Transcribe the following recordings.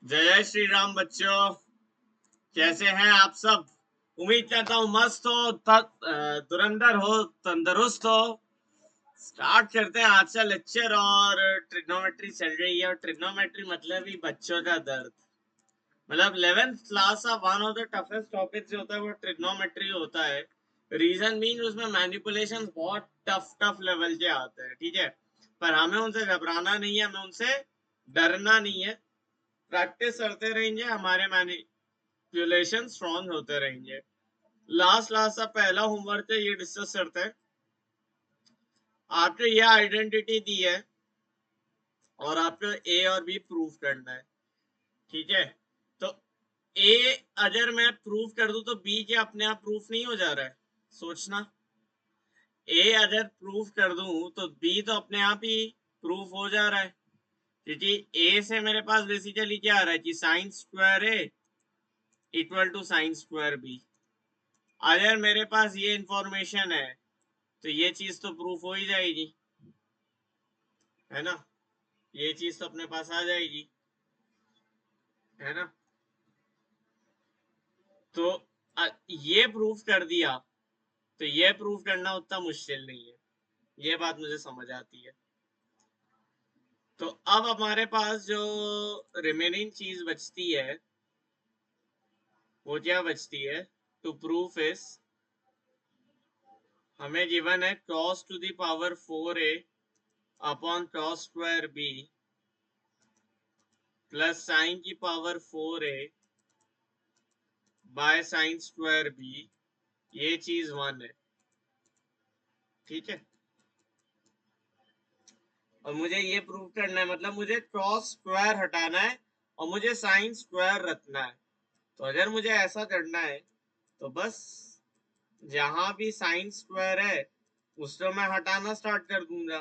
जय श्री राम बच्चों, कैसे हैं आप सब। उम्मीद करता हूँ मस्त हो, धुरंधर हो, तंदुरुस्त हो। स्टार्ट करते हैं आज का लेक्चर। और ट्रिग्नोमेट्री चल रही है, और ट्रिग्नोमेट्री मतलब ही बच्चों का दर्द। मतलब 11th क्लास का one of the toughest topic जो होता है वो ट्रिग्नोमेट्री होता है। रीजन मीन उसमें मैनिपुलेशन बहुत टफ लेवल के आते हैं, ठीक है। पर हमें उनसे घबराना नहीं है, हमें उनसे डरना नहीं है। प्रैक्टिस करते रहेंगे, हमारे मैनिपुलेशन स्ट्रॉन्ग होते रहेंगे। लास्ट लास्ट का पहला होमवर्क है, ये डिस्कस करते हैं। आपको ये आइडेंटिटी दी है और आपको ए और बी प्रूव करना है, ठीक है। तो ए अगर मैं प्रूव कर दूं तो बी क्या अपने आप प्रूफ नहीं हो जा रहा है? सोचना। ए अगर प्रूव कर दूं तो बी तो अपने आप ही प्रूफ हो जा रहा है, क्योंकि ए से मेरे पास बेसिकली क्या आ रहा है कि sine square A equal to sine square B. अगर मेरे पास ये इंफॉर्मेशन है तो ये चीज तो प्रूफ हो ही जाएगी, है ना। ये चीज तो अपने पास आ जाएगी, है ना। तो ये प्रूफ कर दिया तो ये प्रूफ करना उतना मुश्किल नहीं है। ये बात मुझे समझ आती है। तो अब हमारे पास जो रिमेनिंग चीज बचती है वो क्या बचती है? टू प्रूफ इज, हमें गिवन है cos to the power 4a upon cos square b plus sine की power 4a by sine square b। ये चीज 1 है, ठीक है। और मुझे ये प्रूव करना है, मतलब मुझे क्रॉस स्क्वायर हटाना है और मुझे साइन स्क्वायर रखना है। तो अगर मुझे ऐसा करना है तो बस जहां भी साइन स्क्वायर है उसको मैं हटाना स्टार्ट कर दूंगा,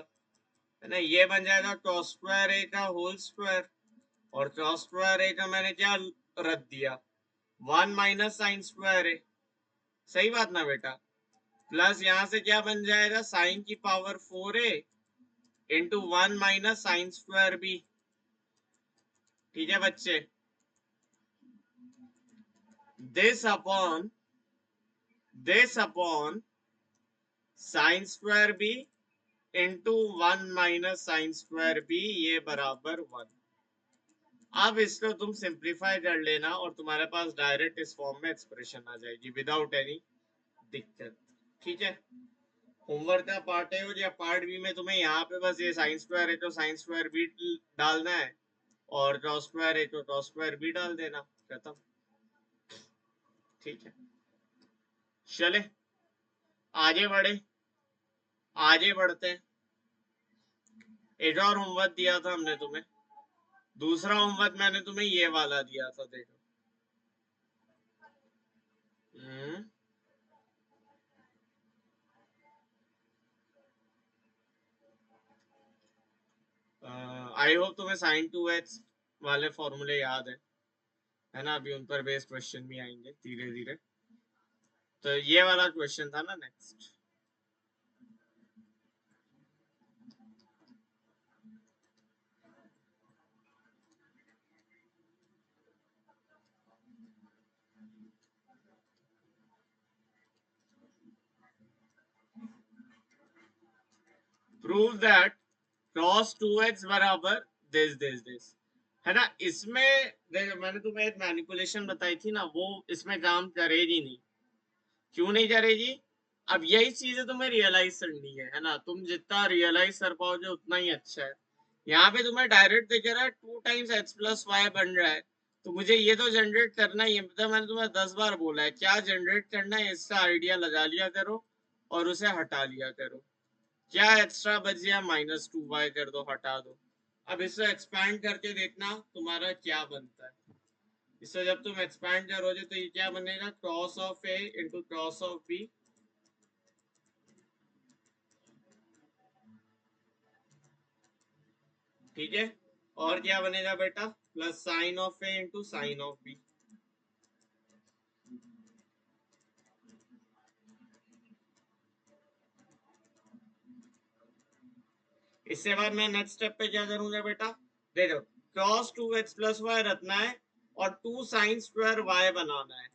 है ना। ये बन जाएगा क्रॉस स्क्वायर ए का होल स्क्वायर, और क्रॉस स्क्वायर ए का मैंने क्या रख दिया? 1 माइनस साइन स्क्वायर ए। सही बात ना बेटा। प्लस यहां से क्या बन जाएगा? साइन की power 4a into 1 minus sine square B. ठीक है बच्चे। this upon sine square B into 1 minus sine square B, ये बराबर 1। अब इसको तुम सिंप्लीफाई कर लेना और तुम्हारे पास डायरेक्ट इस फॉर्म में एक्सप्रेशन आ जाएगी विदाउट एनी दिक्कत, ठीक है। होमवर्क का पार्ट है या पार्ट बी में तुम्हें यहाँ पे बस ये साइन स्क्वायर है तो साइन स्क्वायर बी डालना है, और कॉस स्क्वायर है तो कॉस स्क्वायर बी डाल देना, खत्म। ठीक है, चले आगे बढ़ते हैं। एक और होमवर्क दिया था हमने तुम्हें, दूसरा होमवर्क मैंने तुम्हें ये वाला दिया था, देखो। आई होप तुम्हें साइन 2x वाले फॉर्मूले याद है ना। अभी उन पर बेस्ड क्वेश्चन भी आएंगे धीरे धीरे। तो ये वाला क्वेश्चन था ना next. Prove that cos 2x बराबर दिस, है ना। इसमें देखो, मैंने तुम्हें एक मैनिपुलेशन बताई थी ना, वो इसमें काम करेगी नहीं। क्यों नहीं करेगी? अब यही चीजें तुम्हें रियलाइज करनी है ना। तुम जितना रियलाइज कर पाओगे उतना ही अच्छा है। यहाँ पे तुम्हें डायरेक्ट दिख रहा है 2 टाइम्स x प्लस वाई बन रहा है, तो मुझे ये तो जनरेट करना ही है। मतलब मैंने तुम्हें 10 बार बोला है क्या जनरेट करना है, इसका आइडिया लगा लिया करो और उसे हटा लिया करो। क्या एक्स्ट्रा बच गया? -2y कर दो, हटा दो। अब इसे एक्सपैंड करके देखना तुम्हारा क्या बनता है। इसे जब तुम एक्सपैंड करोगे तो ये क्या बनेगा? Cos of A into cos of B. ठीक है, और क्या बनेगा बेटा? Plus sine of A into sine of B. इससे बाद मैं नेक्स्ट स्टेप पे क्या करूंगा बेटा? देखो, cos 2x प्लस वाई रखना है और 2 sin स्क्वायर y बनाना है।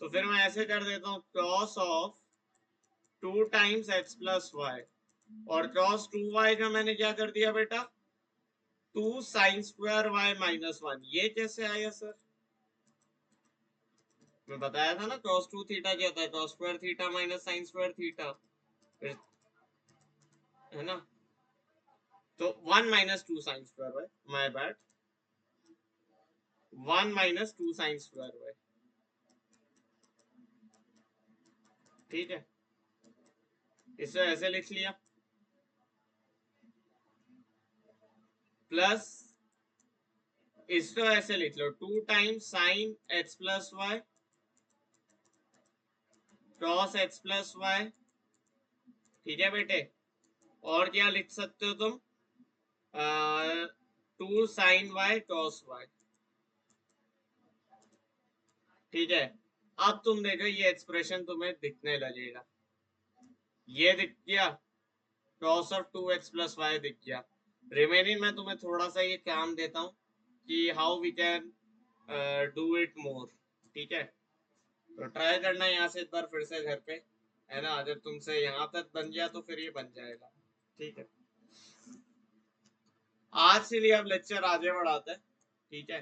तो फिर मैं ऐसे कर देता हूँ cos of 2 times x plus y, और cos 2y का मैंने क्या कर दिया बेटा 2 sin स्क्वायर y माइनस 1। ये कैसे आया सर? मैं बताया था ना cos 2 थीटा क्या होता है, cos square theta minus sin square theta, है ना। तो 1 minus 2 sin square y, my bad, 1 minus 2 sin square y, ठीक है। इसे ऐसे लिख लिया, प्लस इसको ऐसे लिख लो 2 times sine x plus y cos x plus y, ठीक है बेटे। और क्या लिख सकते हो तुम 2 साइन वाई क्रॉस वाई, ठीक है। अब तुम देखो ये एक्सप्रेशन तुम्हें दिखने लगेगा, ये दिख गया cross of 2x plus Y दिख गया। रिमेनिंग में तुम्हें थोड़ा सा ये काम देता हूँ कि how we can do it more, ठीक है। तो ट्राई करना यहाँ से एक बार फिर से घर पे, है ना। अगर तुमसे यहाँ तक बन गया तो फिर ये बन जाएगा, ठीक है। आज के लिए अब लेक्चर आगे बढ़ाते हैं, ठीक है।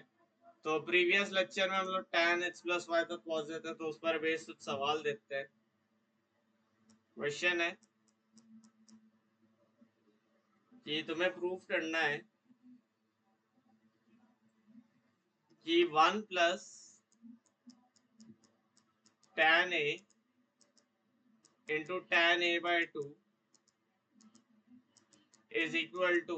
तो प्रीवियस लेक्चर में हम लोग tan x प्लस वाई तक पहुंचे थे, तो उस पर बेस्ड कुछ सवाल देखते हैं। क्वेश्चन है कि तुम्हें प्रूफ करना है कि 1 plus tan a into tan a by 2 is equal to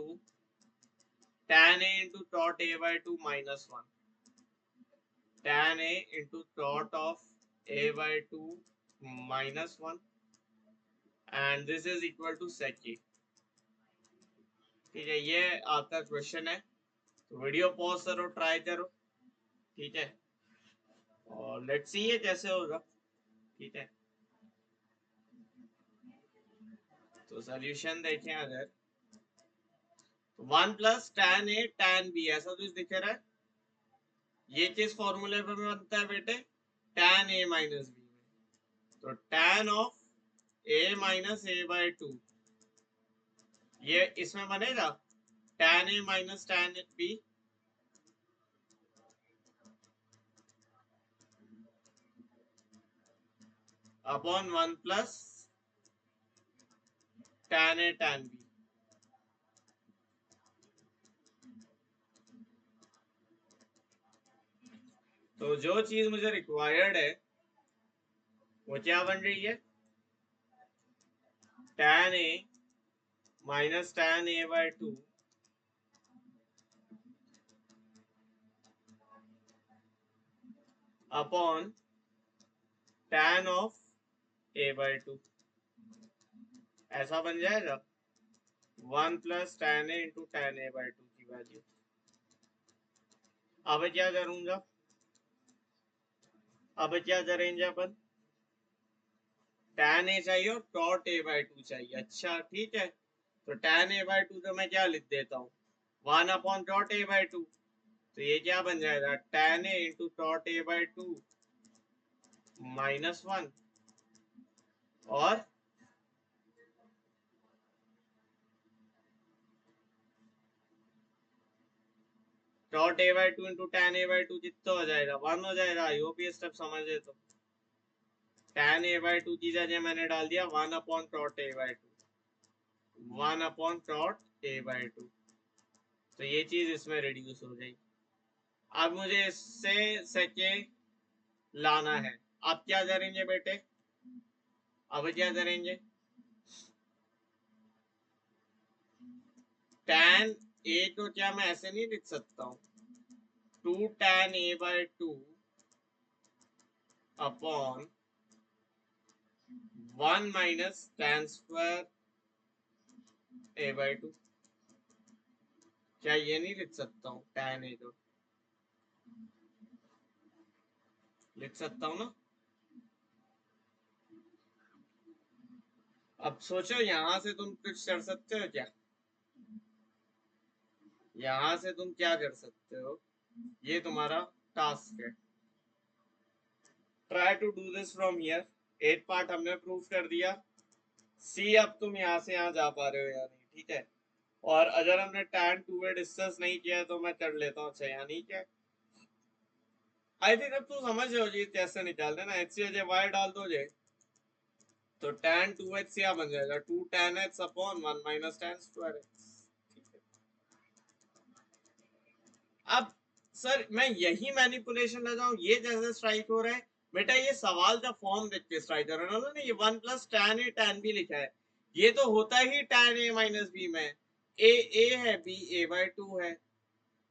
tan a into dot a by 2 minus 1, tan a into dot of a by 2 minus 1, and this is equal to sec a, ठीक है। ये आपका question है, तो video pause करो, try करो, ठीक है। और लेट्स सी ये कैसे होगा, ठीक है। तो सॉल्यूशन देखें अगर, तो 1 plus tan a tan b ऐसा कुछ दिख रहा है, ये किस फॉर्मूले पे बनता है बेटे tan a माइनस b में। तो tan of a minus a by 2, ये इसमें बनेगा tan a minus tan b upon 1 plus tan a tan b। तो जो चीज मुझे रिक्वायर्ड है वो क्या बन रही है, tan a minus tan a by 2 upon tan of a by 2, ऐसा बन जाएगा 1 plus tan a into tan a by 2 की वैल्यू। अब क्या करूंगा, अब क्या करेंगे अपन, tan a चाहिए और cot a बाय 2 चाहिए। अच्छा ठीक है, तो tan a बाय 2 तो मैं क्या लिख देता हूँ 1 अपॉन cot a बाय 2, तो ये क्या बन जाएगा tan a into cot a by 2 minus 1, और cot a by 2 into tan a by 2 कितना हो जाएगा 1 हो जाएगा। आई होप ये स्टेप समझे। तो tan a बाय 2 की जगह मैंने डाल दिया 1 upon cot a by 2, 1 upon cot a by 2, तो ये चीज इसमें रिड्यूस हो जाएगी। अब मुझे इससे सेके लाना है, अब क्या करेंगे बेटे, अब क्या करेंगे, tan a को क्या मैं ऐसे नहीं लिख सकता हूँ 2 tan a by 2 upon 1 minus tan square a by 2, क्या ये नहीं लिख सकता हूँ tan a को, लिख सकता हूँ ना। अब सोचो यहां से तुम कुछ कर सकते हो क्या, यहां से तुम क्या कर सकते हो, ये तुम्हारा टास्क है। Try to do this from here. 8 part हमने प्रूव कर दिया। सी अब तुम यहाँ से यहाँ जा पा रहे हो या नहीं, ठीक है। और अगर हमने tan 2a डिस्कस नहीं किया है तो मैं कर लेता हूँ। अच्छा यहाँ नहीं क्या, आई थिंक अब तू समझ रहे हो जी कैसे निकालना है ना। एच सी अजय वाई डाल दो जे, तो tan 2h क्या बन जाएगा, 2 tan h upon 1 minus tan square h। अब सर मैं यही मैनिपुलेशन लगा हूँ, ये जैसे स्ट्राइक हो रहा है बेटा, ये सवाल का फॉर्म देख के स्ट्राइक कर रहा है ना। ये 1 plus tan a tan b लिखा है, ये तो होता ही tan a माइनस b में। a है, b a/2 है।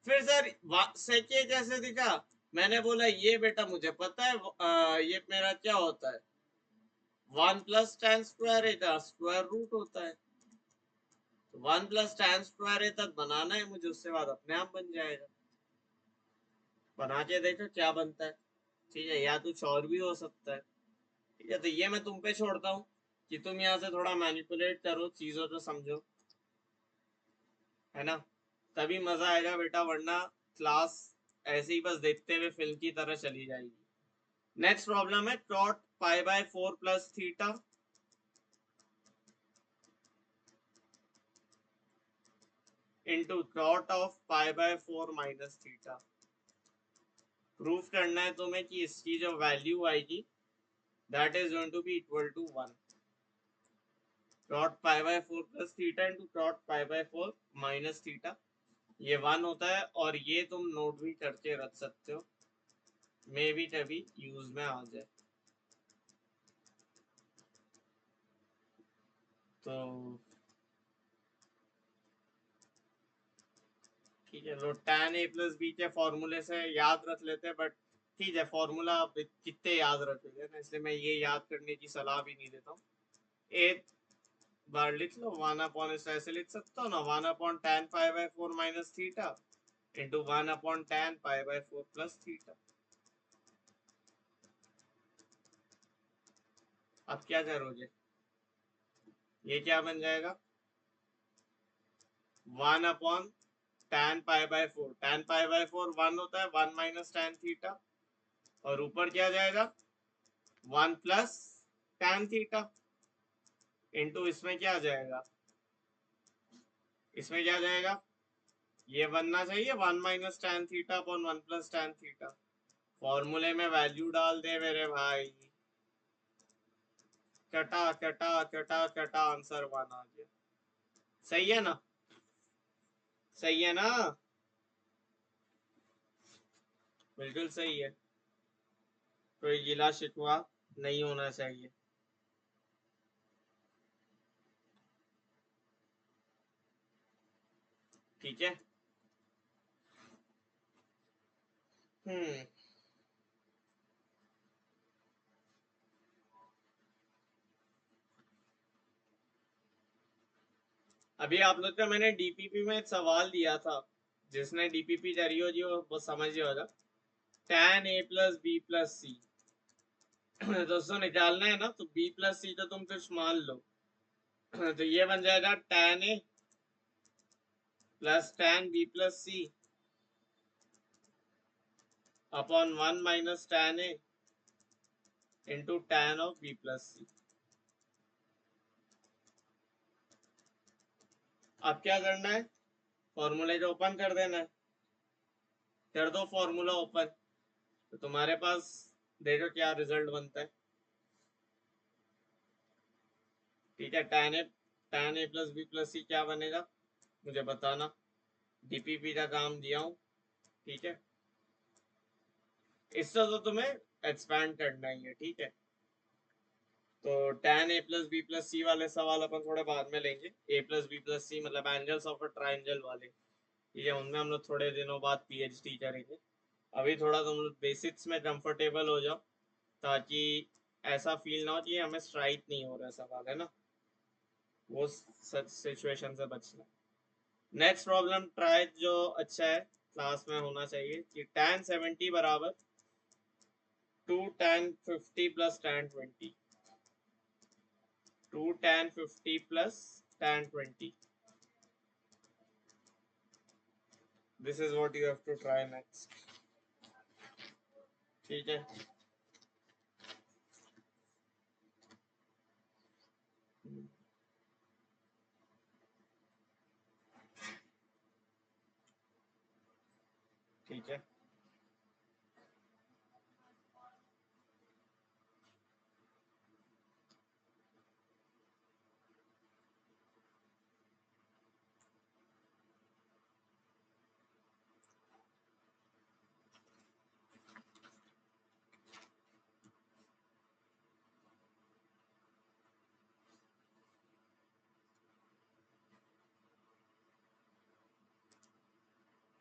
फिर सर सेके कैसे दिखा, मैंने बोला ये बेटा मुझे पता है, ये मेरा क्या होता है, 1 प्लस tan स्क्वायर ए का स्क्वायर रूट होता है। तो 1 प्लस tan स्क्वायर ए तक बनाना है मुझे, उसके बाद अपने आप बन जाएगा। बना के देखो क्या बनता है, ठीक है। या कुछ और भी हो सकता है, ठीक है। तो ये मैं तुम पे छोड़ता हूँ कि तुम यहाँ से थोड़ा मैनिपुलेट करो, चीजों को समझो, है ना। तभी मजा आएगा बेटा, वरना क्लास ऐसे ही बस देखते हुए फिल्म की तरह चली जाएगी। नेक्स्ट प्रॉब्लम है cot π/4 plus theta into cot of π/4 minus theta. Proof करना है तुम्हें कि इसकी जो वैल्यू आएगी that is going to be equal to 1। cot π/4 plus theta into cot π/4 minus theta, ये 1 होता है। और ये तुम नोट भी करके रख सकते हो, मे भी कभी यूज में आ जाए। तो ठीक है, लो tan a प्लस बी के फॉर्मूले से याद रख लेते हैं, बट ठीक है फॉर्मूला कितने याद रखोगे ना, इसलिए मैं ये याद करने की सलाह भी नहीं देता हूँ। एक बार लिख लो, 1 अपॉन, ऐसे लिख सकता हो ना, 1 upon tan π/4 minus theta into 1 upon tan π/4 plus theta. अब क्या करोगे, ये क्या बन जाएगा, 1 अपॉन tan π/4, tan π/4 1 होता है, 1 माइनस tan थीटा, और ऊपर क्या जाएगा 1 प्लस tan थीटा इंटू इसमें क्या जाएगा, इसमें क्या जाएगा, ये बनना चाहिए 1 minus tan theta upon 1 plus tan theta. फॉर्मूले में वैल्यू डाल दे मेरे भाई, कटा कटा कटा कटा, आंसर 1 आ गया। सही है ना, सही है ना, बिल्कुल सही है, कोई गिला शिकवा नहीं होना चाहिए। ठीक है। हम्म अभी आप लोग का मैंने डीपीपी में एक सवाल दिया था, जिसने डीपीपी करी हो जी वो समझ होगा। tan a plus B plus C दोस्तों निकालना है ना, तो b प्लस सी तो तुम कुछ मान लो तो ये बन जाएगा tan a plus tan b plus C upon 1 minus tan a into tan of b plus C. अब क्या करना है, फॉर्मूले को ओपन कर देना है, कर दो फॉर्मूला ओपन, तो तुम्हारे पास देखो क्या रिजल्ट बनता है। ठीक है, tan a plus B plus C क्या बनेगा मुझे बताना, डीपीपी का काम दिया हूँ, ठीक है। इससे तो तुम्हें एक्सपैंड करना ही है, ठीक है। तो tan a plus B plus C वाले सवाल अपन थोड़े बाद में लेंगे, a plus B plus C मतलब एंगल्स ऑफ अ ट्राइंगल वाले, ठीक है, उनमें हम लोग थोड़े दिनों बाद पीएचडी करेंगे। अभी थोड़ा तुम लोग बेसिक्स में कंफर्टेबल हो जाओ, ताकि ऐसा फील ना हो कि हमें स्ट्राइक नहीं हो रहा सवाल, है ना, वो सिचुएशन से बचना। नेक्स्ट प्रॉब्लम ट्राई जो अच्छा है क्लास में होना चाहिए कि tan 70 बराबर 2 tan 50 plus tan 20, 2 tan 50 plus tan 20। This is what you have to try next. ठीक है, ठीक है।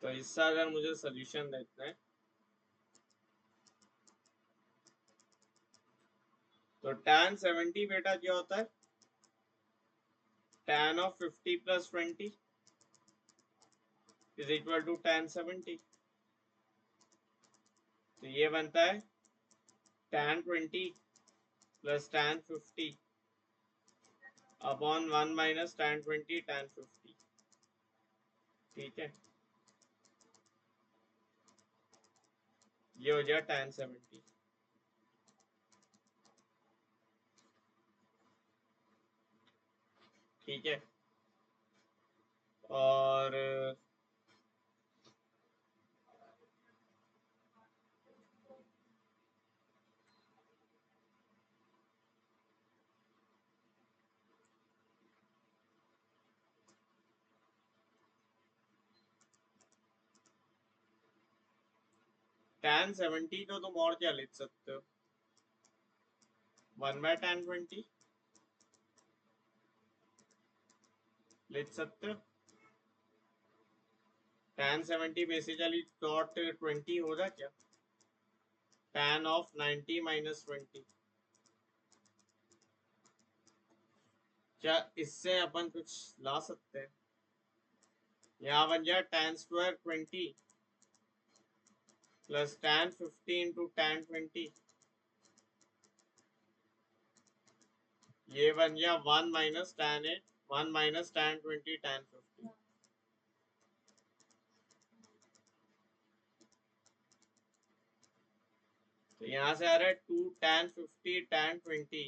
तो इसका अगर मुझे सोल्यूशन देखना है तो tan 70 बेटा क्या होता है, tan of 50 plus 20 is equal to tan 70। तो ये बनता है tan 20 plus tan 50 upon 1 minus tan 20 tan 50। ठीक है, ये हो जाए tan 70। ठीक है, और tan 70 तो तुम और क्या लिख सकते हो, 1 बाय tan 20 लिख सकते हो। tan 70 बेसिकली डॉट 20 होगा क्या, tan ऑफ 90 माइनस 20। क्या इससे अपन कुछ ला सकते हैं, यहाँ बन जाए tan square 20 plus tan 50 into tan 20, ये बन गया 1 minus tan 8, 1 minus tan 20 tan 50। तो यहाँ से आ रहा है 2 tan 50 tan 20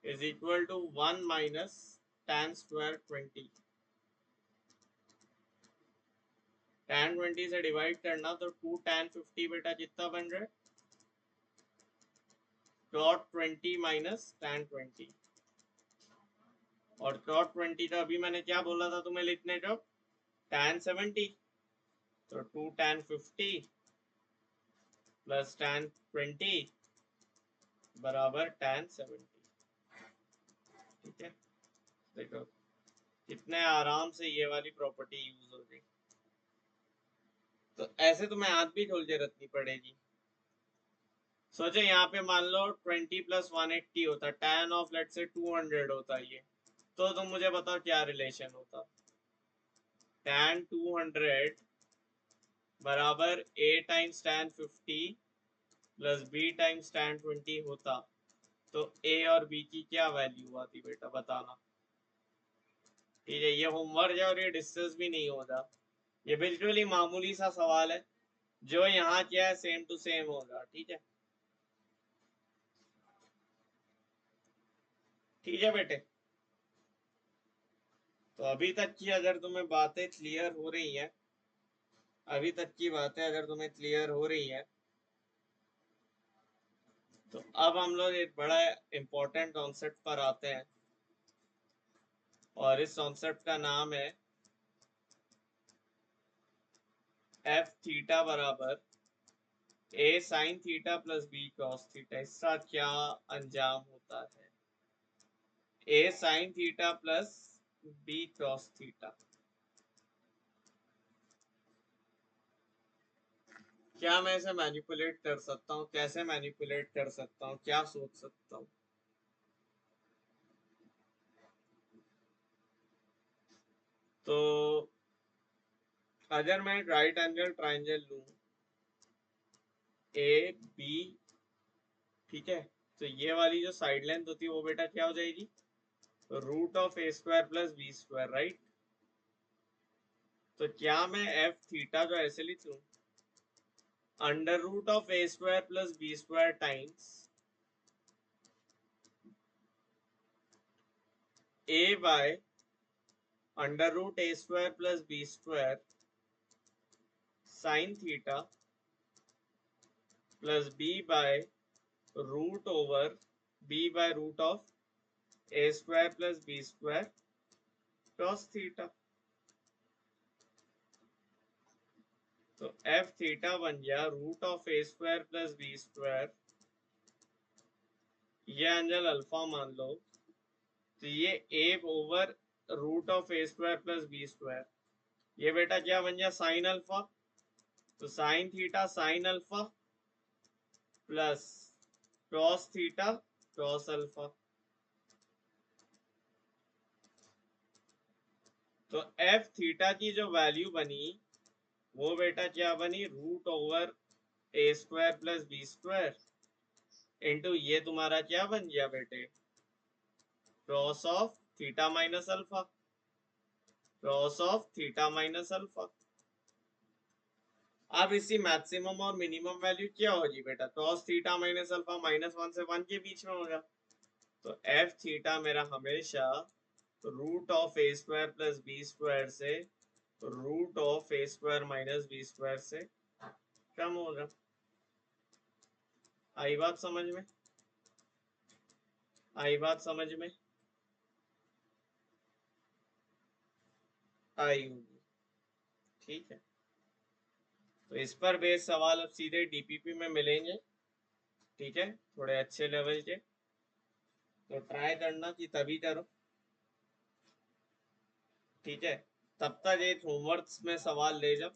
is equal to 1 minus tan square 20। tan 20 से डिवाइड करना तो 2 tan 50 बेटा कितना बन रहा है, डॉट 20 माइनस tan 20, और डॉट 20 का अभी मैंने क्या बोला था तुम्हें लिखने को, tan 70। तो 2 tan 50 प्लस tan 20 बराबर tan 70। ठीक है, देखो कितने आराम से ये वाली प्रॉपर्टी यूज हो गई। तो ऐसे तुम्हें हाथ भी खोल के रखनी पड़ेगी। सोचो यहाँ पे मान लो 20 प्लस 180 होता, tan ऑफ लेट से 200 होता ये, तो तुम मुझे बताओ क्या रिलेशन होता, tan 200 बराबर a times tan 50 plus b times tan 20 होता, तो a और b की क्या वैल्यू आती बेटा बताना। ठीक है, ये होमवर्क है और ये डिस्कस भी नहीं होगा, ये बिल्कुल ही मामूली सा सवाल है, जो यहाँ क्या है सेम टू सेम होगा। ठीक है, ठीक है बेटे। तो अभी तक की अगर तुम्हें बातें क्लियर हो रही हैं, अभी तक की बातें अगर तुम्हें क्लियर हो रही हैं, तो अब हम लोग एक बड़ा इंपॉर्टेंट कॉन्सेप्ट पर आते हैं, और इस कॉन्सेप्ट का नाम है एफ थीटा बराबर A sine theta plus B cos theta. इसका क्या अंजाम होता है, A sine theta plus B cos theta. क्या मैं इसे मैनिपुलेट कर सकता हूँ, कैसे मैनिपुलेट कर सकता हूँ, क्या सोच सकता हूँ। तो अगर मैं राइट एंगल ट्राइंगल लूं ए बी, ठीक है, तो ये वाली जो साइड लेंथ होती है वो बेटा क्या हो जाएगी, root of A square plus B square, right. तो क्या मैं एफ थीटा जो ऐसे लिख लूं, under root of A square plus B square times A by under root A square plus B square sine theta plus B by root over B by root of A square plus B square cos theta. तो F theta बन गया root of A square plus B square, ये angle alpha मान लो, तो ये A over root of A square plus B square, ये बेटा क्या बन गया साइन अल्फा, तो sine theta sine alpha plus cos theta cos alpha. तो एफ थीटा की जो वैल्यू बनी वो बेटा क्या बनी, root over A square plus B square into ये तुम्हारा क्या बन गया बेटे, cos of theta minus alpha, cos of theta minus alpha. अब इसी मैक्सिमम और मिनिमम वैल्यू क्या होगी बेटा, cos थीटा माइनस अल्फा -1 से 1 के बीच में होगा। तो एफ थीटा मेरा हमेशा root of A square plus B square से root of A square minus B square से कम होगा। आई बात समझ में, आई बात समझ में आई होगी, ठीक है। तो इस पर बेस सवाल अब सीधे डीपीपी में मिलेंगे, ठीक है, थोड़े अच्छे लेवल के, तो ट्राई करना कि तभी करो, ठीक है। तब तक एक होमवर्क में सवाल ले जाओ,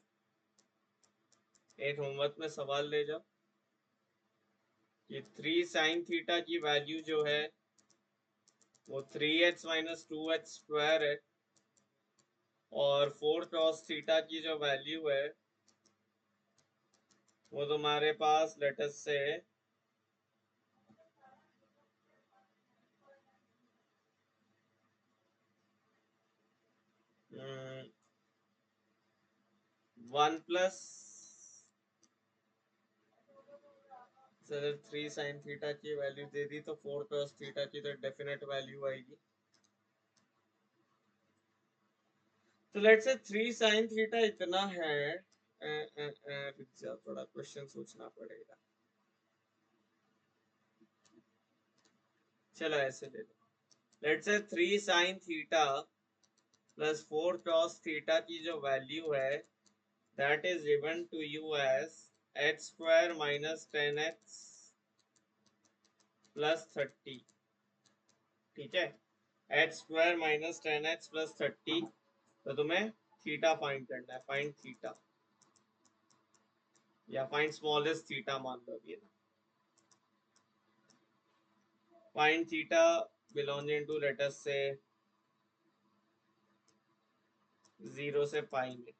एक होमवर्क में सवाल ले जाओ कि 3 साइन थीटा की वैल्यू जो है वो 3x माइनस 2x स्क्वायर है, और 4 cos थीटा की जो वैल्यू है वो तुम्हारे पास लेट अस से 1 प्लस 3 साइन थीटा की वैल्यू दे दी, तो 4 cos थीटा की तो डेफिनेट वैल्यू आएगी। तो लेट से 3 साइन थीटा इतना है, थोड़ा क्वेश्चन सोचना पड़ेगा, चलो ऐसे ले लो। Let say 3 sine theta plus 4 cos theta की जो वैल्यू है that is given to you as x square minus 10x plus 30, ठीक है, x square minus 10x plus 30। तो तुम्हें थीटा फाइंड करना है, फाइंड थीटा या फाइंड स्मॉलेस्ट थीटा मान लो ये ना, find theta belonging to let us say 0 से पाई में,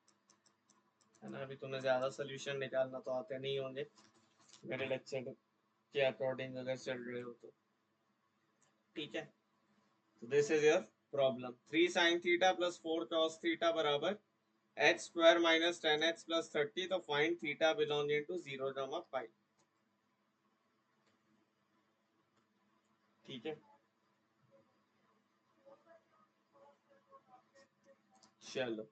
है ना। अभी तुम्हें ज्यादा सोल्यूशन निकालना तो आते नहीं होंगे मेरे लेक्चर के अकॉर्डिंग अगर चल रहे हो तो, ठीक है। तो this is your problem, 3 sine theta plus 4 cos theta बराबर x square minus 10x plus 30। तो फाइंड थीटा बिलोंगिंग टू 0 जमा पाई, ठीक है। चलो,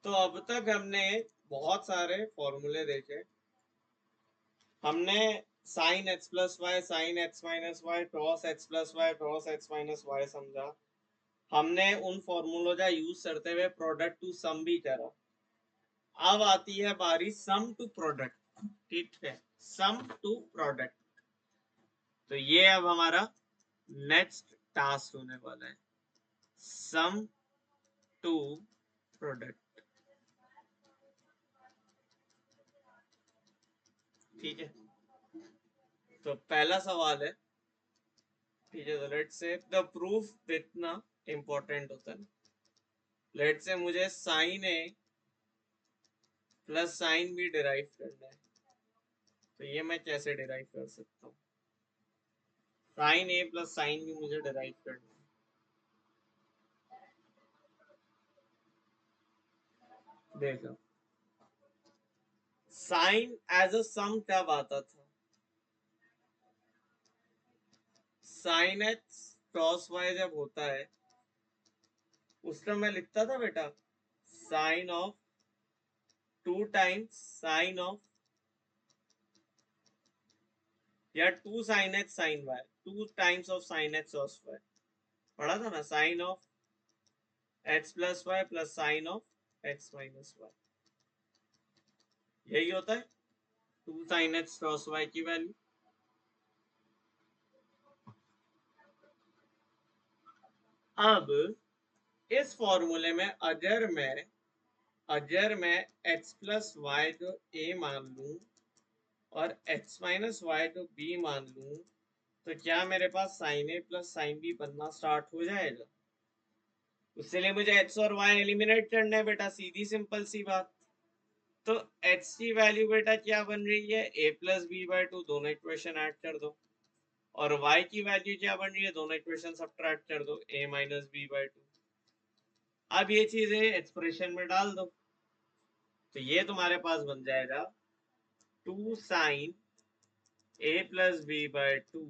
तो अब तक हमने बहुत सारे फॉर्मूले देखे, हमने sine x plus y, sine x minus y, cos x plus y, cos x minus y समझा, हमने उन फॉर्मूलों का यूज करते हुए प्रोडक्ट टू सम भी करा। अब आती है बारी सम टू प्रोडक्ट, ठीक है, सम टू प्रोडक्ट। तो ये अब हमारा नेक्स्ट टास्क होने वाला है, सम टू प्रोडक्ट, ठीक है। तो पहला सवाल है, ठीक है, तो लेट्स से द प्रूफ कितना इंपॉर्टेंट होता है। लेट्स से मुझे साइन ए प्लस साइन बी डिराइव करना है, तो ये मैं कैसे डिराइव कर सकता हूँ। साइन ए प्लस साइन बी मुझे डिराइव करना है। देखो साइन एज अ सम कब आता था? साइन एक्स क्रॉस वाई जब होता है उस टाइम मैं लिखता था बेटा sine of 2 times sine of या 2 sine x sine y 2 times of sine x cos y पढ़ा था ना। Sine of x plus y plus sine of x minus y यही होता है 2 साइन एक्स क्रॉस वाई की वैल्यू। अब इस फॉर्मूले में अगर मैं x प्लस वाई को a मान लूं और x माइनस वाई को b मान लूं तो क्या मेरे पास साइन ए प्लस साइन बी बनना स्टार्ट हो जाएगा? उसके लिए मुझे x और y एलिमिनेट करना है बेटा, सीधी सिंपल सी बात। तो x की वैल्यू बेटा क्या बन रही है a plus B by two, दोनों इक्वेशन ऐड कर दो, और y की वैल्यू क्या बन रही है दोनों इक्वेशन सब्ट्रैक्ट कर दो a minus B by two. अब ये चीजें एक्सप्रेशन में डाल दो तो ये तुम्हारे पास बन जाएगा 2 sine A plus B by two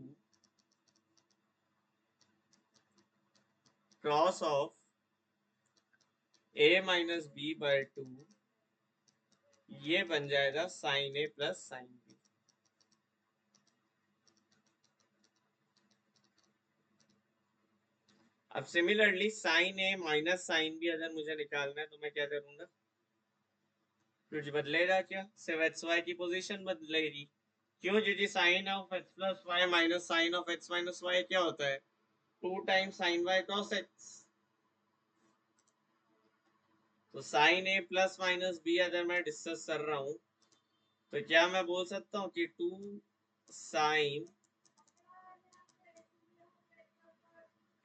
cos of A minus B by two, ये बन जाएगा साइन ए प्लस साइन बी। अब सिमिलरली साइन ए माइनस साइन बी अगर मुझे निकालना है तो मैं क्या करूंगा? कुछ बदलेगा क्या? सिर्फ एक्स वाई की पोजीशन बदलेगी। क्यों? क्योंकि sine of x plus y minus sine of x minus y क्या होता है? 2 times sine y cos x. तो साइन ए प्लस माइनस बी अगर मैं डिस्कस कर रहा हूं तो क्या मैं बोल सकता हूँ कि 2 sine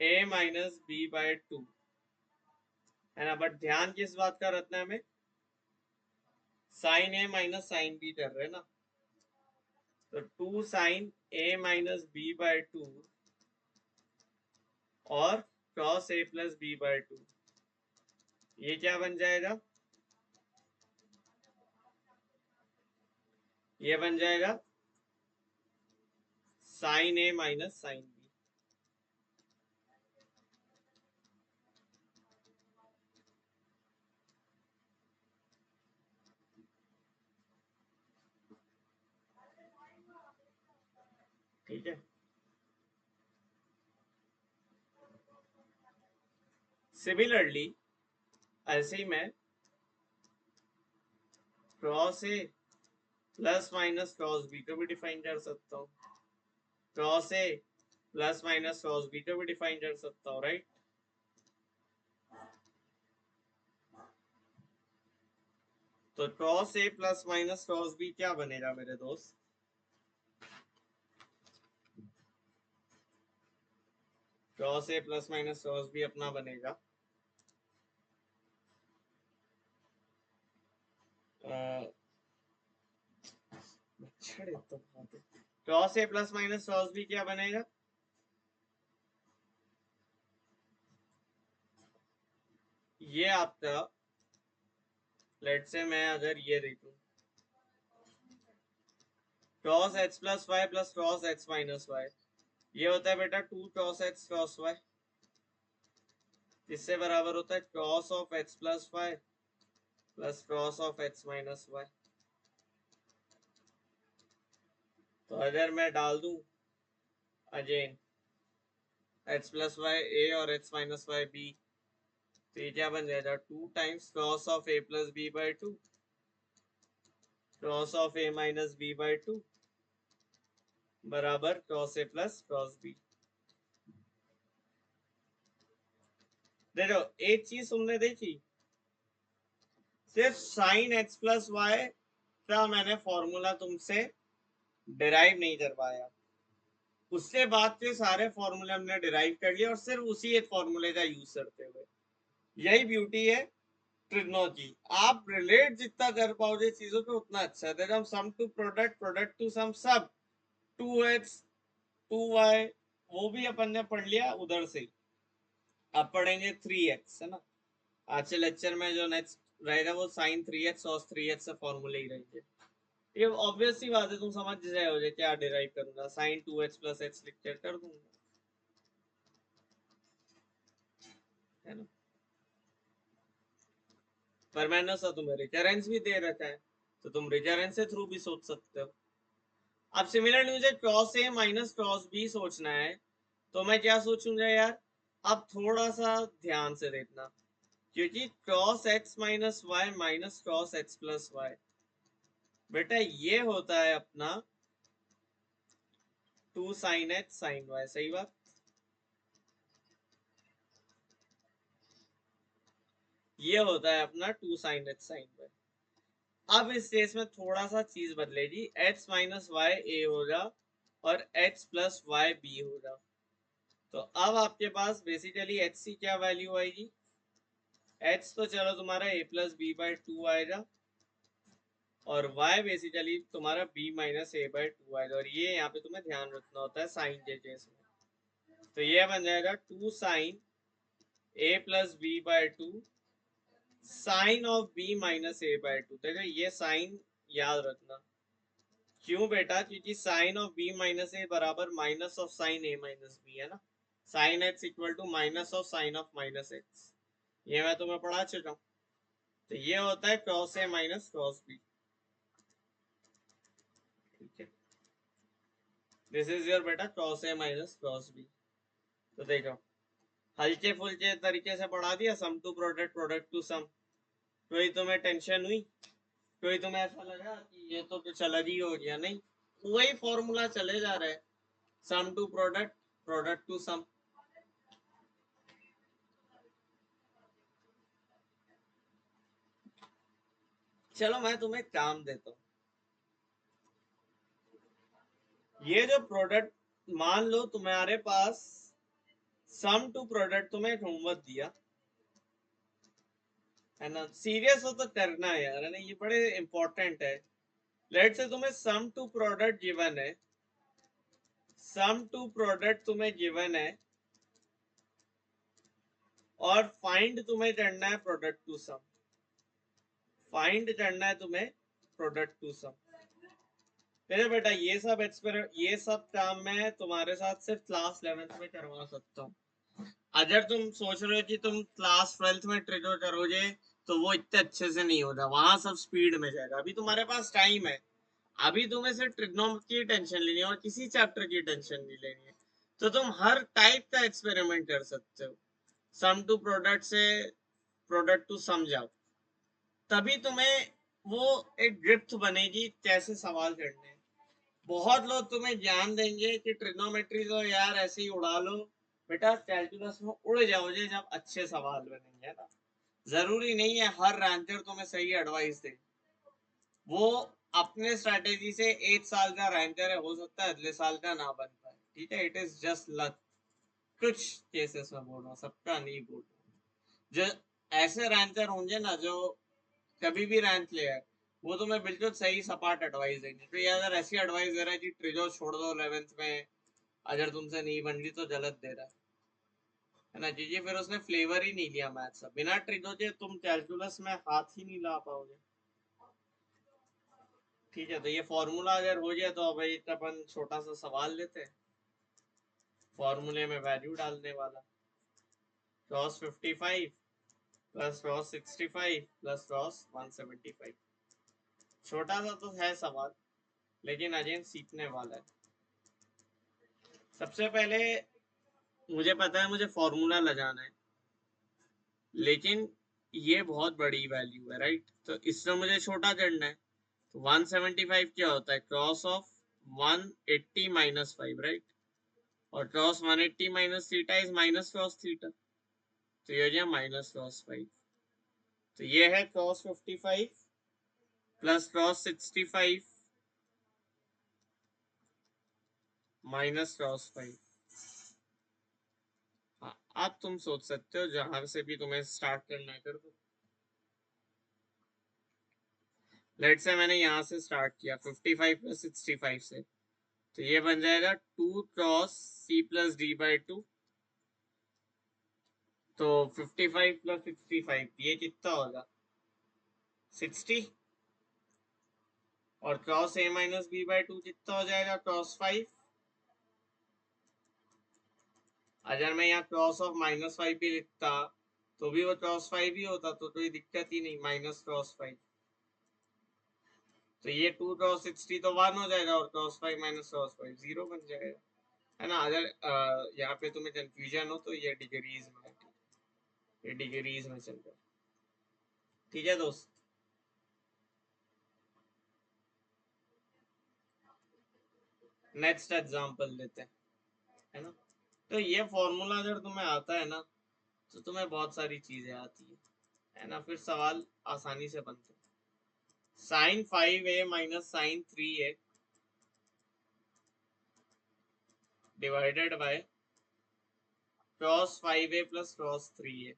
A minus B by two, है ना। बट ध्यान किस बात का रखना है हमें? साइन ए माइनस साइन बी कर रहे हैं ना, तो 2 sine A minus B by two और cos A plus B by two, ये क्या बन जाएगा? ये बन जाएगा साइन ए माइनस साइन बी। ठीक है। सिमिलरली ऐसे ही मैं क्रॉस ए प्लस माइनस क्रॉस बी को भी डिफाइन कर सकता हूँ, क्रॉस ए प्लस माइनस क्रॉस बी को भी डिफाइन कर सकता हूँ, राइट। तो क्रॉस ए प्लस माइनस क्रॉस बी क्या बनेगा मेरे दोस्त? क्रॉस ए प्लस माइनस क्रॉस बी अपना बनेगा क्रॉस ए प्लस माइनस क्रॉस बी क्या बनेगा? ये आपका, लेट से मैं अगर ये देखूं cos x plus y plus cos x minus y, ये होता है बेटा 2 क्रॉस एक्स क्रॉस वाई, इससे बराबर होता है cos of x plus y plus cos of x minus y. तो अगर मैं डाल दूं again x plus y a और एक्स माइनस वाई बी, तो ये क्या बन जाएगा? 2 times cos of A plus B by two cos of A minus B by two बराबर क्रॉस ए प्लस क्रॉस बी। देखो एक चीज तुमने देखी, सिर्फ साइन एक्स प्लस वाई का मैंने फॉर्मूला तुमसे डिराइव नहीं करवाया, उससे बाद के सारे फॉर्मूले हमने डिराइव कर लिए और सिर्फ उसी एक फॉर्मूले का यूज करते हुए। यही ब्यूटी है ट्रिग्नो की, आप रिलेट जितना कर पाओगे चीजों पे उतना अच्छा है। हम सम टू प्रोडक्ट, प्रोडक्ट टू सम, सब 2x 2y वो भी अपन ने पढ़ लिया उधर से। अब पढ़ेंगे 3x, है ना। आज के लेक्चर में जो नेक्स्ट रहेगा वो sin 3x और 3x से फॉर्मूले ही रहेंगे। ये ऑब्वियस सी बात है, तुम समझ जाए हो क्या डिराइव करूंगा, sin 2x प्लस x लिख कर दूंगा, है ना। पर मैंने सा तुम्हें रिकरेंस भी दे रखा है, तो तुम रिकरेंस से थ्रू भी सोच सकते हो। अब सिमिलरली मुझे क्रॉस ए माइनस क्रॉस बी सोचना है, तो मैं क्या सोचूंगा यार। अब थोड़ा सा ध्यान से देखना, क्योंकि cos x minus y minus cos x plus y, बेटा ये होता है अपना 2 साइन एक्स साइन वाई, सही बात। ये होता है अपना 2 साइन एक्स साइन वाई। अब इस केस में थोड़ा सा चीज बदलेगी, x माइनस वाई ए होगा और x प्लस वाई बी होगा। तो अब आपके पास बेसिकली x की क्या वैल्यू आएगी, x तो चलो तुम्हारा a प्लस बी बाई 2 आएगा, और y बेसिकली तुम्हारा b माइनस ए बाई 2 आएगा। और ये यहाँ पे तुम्हें ध्यान रखना होता है साइन के केस में, तो ये बन जाएगा 2 sine a plus B by 2 sine of b minus a by 2। देखो ये साइन याद रखना, क्यों बेटा, क्योंकि sine of b minus a बराबर minus of sine a minus b, है ना। Sine x equal to minus of sine of minus x, ये मैं तुम्हें पढ़ा चुका हूँ। तो ये होता है क्रॉस ए माइनस क्रॉस बी, ठीक है। दिस इज योर बेटा क्रॉस ए माइनस क्रॉस बी। तो देखो हल्के फुल्के तरीके से पढ़ा दिया, sum to product product to sum. कोई तुम्हें टेंशन हुई, कोई तुम्हें ऐसा लगा कि ये तो कुछ अलग ही हो गया, नहीं, वही फॉर्मूला चले जा रहे हैं, सम टू प्रोडक्ट प्रोडक्ट टू सम। चलो मैं तुम्हें काम देता हूँ, ये जो प्रोडक्ट, मान लो तुम्हारे पास सम टू प्रोडक्ट, तुम्हें एक होमवर्क दिया है ना, सीरियस हो तो करना है यार, है ना, ये बड़े इंपॉर्टेंट है। लेट से तुम्हें सम टू प्रोडक्ट गिवन है, सम टू प्रोडक्ट तुम्हें गिवन है, और फाइंड तुम्हें करना है प्रोडक्ट टू सम, फाइंड करना है तुम्हें प्रोडक्ट टू सम। मेरे बेटा ये सब काम मैं तुम्हारे साथ सिर्फ क्लास 11th में करवा सकता हूँ। अगर तुम सोच रहे हो कि तुम क्लास 12th में ट्रिगर करोगे तो वो इतने अच्छे से नहीं होगा, वहां सब स्पीड में जाएगा। अभी तुम्हारे पास टाइम है, अभी तुम्हें सिर्फ ट्रिग्नोमेट्री की टेंशन लेनी है और किसी चैप्टर की टेंशन नहीं लेनी है, तो तुम हर टाइप का एक्सपेरिमेंट कर सकते हो। सम टू प्रोडक्ट से प्रोडक्ट टू सम जाओ, तभी तुम्हें वो एक गिफ्ट बनेगी कैसे सवाल करने हैं। बहुत लोग तुम्हें ज्ञान देंगे कि ट्रिग्नोमेट्री तो यार ऐसे ही उड़ा लो, बेटा कैलकुलस में उड़ जाओगे जब अच्छे सवाल बनेंगे, ना। जरूरी नहीं है हर रैंकर तुम्हें सही एडवाइस दे, वो अपने स्ट्रेटेजी से एक साल का रैंकर है, हो सकता है अगले साल का ना बन पाए, ठीक है, इट इज जस्ट लक। कुछ केसेस में बोल रहा हूँ, सबका नहीं बोल रहा हूँ। जो ऐसे रैंकर होंगे ना जो कभी भी रैंक ले आए, वो तुम्हें बिल्कुल सही सपाट एडवाइस देंगे। तो ये अगर ऐसी एडवाइस दे रहा है कि ट्रिजो छोड़ दो 11th में, अगर तुमसे नहीं बन रही तो गलत दे रहा है ना, क्योंकि फिर उसने फ्लेवर ही नहीं लिया मैथ्स का। बिना ट्रिजो के तुम कैलकुलस में हाथ ही नहीं ला पाओगे, ठीक है। तो ये फॉर्मूला अगर हो गया तो भाई अपन छोटा सा सवाल लेते हैं, फॉर्मूले में वैल्यू डालने वाला, cross 55 plus cross 65 plus cross 175। छोटा सा तो है सवाल, लेकिन अजय सीखने वाला है। सबसे पहले मुझे पता है मुझे फॉर्मूला लगाना है, लेकिन ये बहुत बड़ी वैल्यू है, राइट। तो इससे मुझे छोटा करना है, तो 175 क्या होता है, क्रॉस ऑफ 180 माइनस 5, राइट। और cross 180 minus theta is minus cross theta, तो ये हो गया माइनस क्रॉस 5। तो ये है cross 55 plus cross 65 minus cross 5। हाँ, अब तुम सोच सकते हो जहां से भी तुम्हें स्टार्ट करना है कर दो। लेट से मैंने यहाँ से स्टार्ट किया 55 प्लस 65 से, तो ये बन जाएगा 2 cos C plus d by 2, तो 55 प्लस 65 ये कितना होगा 60, और cos A minus B by 2 कितना हो जाएगा क्रॉस 5। अगर मैं यहाँ क्रॉस ऑफ -5 भी लिखता तो भी वो क्रॉस 5 ही होता, तो कोई दिक्कत ही नहीं, माइनस क्रॉस 5। तो ये 2 क्रॉस 60 तो 1 हो जाएगा, और क्रॉस 5 माइनस क्रॉस 5 0 बन जाएगा, है ना। अगर यहाँ पे तुम्हें कंफ्यूजन हो तो ये डिग्रीज में, ये डिग्रीज में चल रहा है, ठीक है दोस्त। नेक्स्ट एग्जांपल लेते हैं, है ना। तो ये फॉर्मूला अगर तुम्हें आता है ना तो तुम्हें बहुत सारी चीजें आती है ना, फिर सवाल आसानी से बनते हैं। Sine 5a minus sine 3a divided by cos 5a plus cos 3a।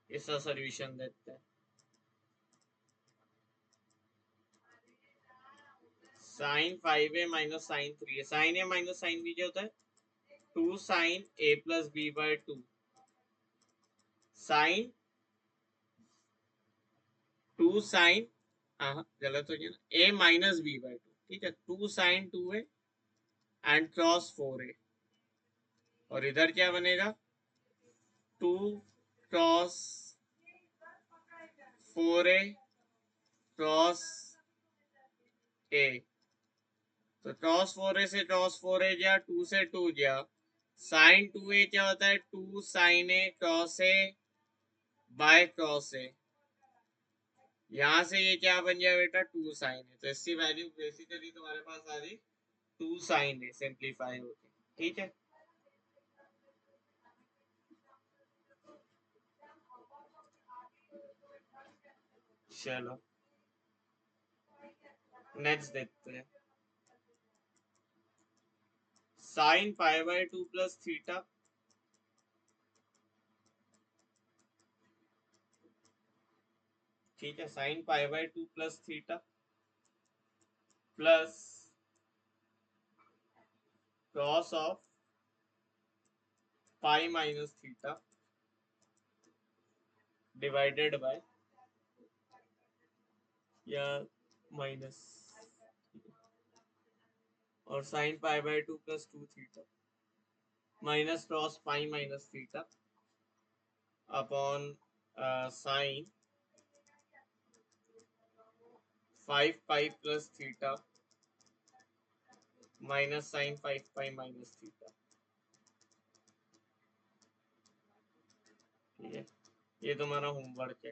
इसका सोल्यूशन देते हैं। Sine 5a minus sine 3a, sine a minus sine b क्या होता है 2 sine a plus b by 2, sine 2 sine, हाँ गलत हो गया ना, a माइनस b बाय 2, ठीक है, 2 sign 2a and cross 4a, और इधर क्या बनेगा 2 क्रॉस 4a क्रॉस a। तो क्रॉस 4a से क्रॉस 4a गया, 2 से 2 गया, साइन 2a क्या होता है 2 sine a cos a by cos a। यहाँ से ये क्या बन गया बेटा 2 साइन है, तो इसकी वैल्यू बेसिकली तुम्हारे पास आ रही 2 साइन है, सिंप्लीफाई होके, ठीक है। चलो नेक्स्ट देखते हैं। Sine pi by 2 plus theta, ठीक है, sine pi by 2 plus theta plus cos of pi minus theta divided by, या माइनस, और sine pi by 2 plus 2 theta minus cos pi minus theta upon sine 5 pi plus theta minus sine 5 pi minus theta, ठीक है। ये तुम्हारा homework है,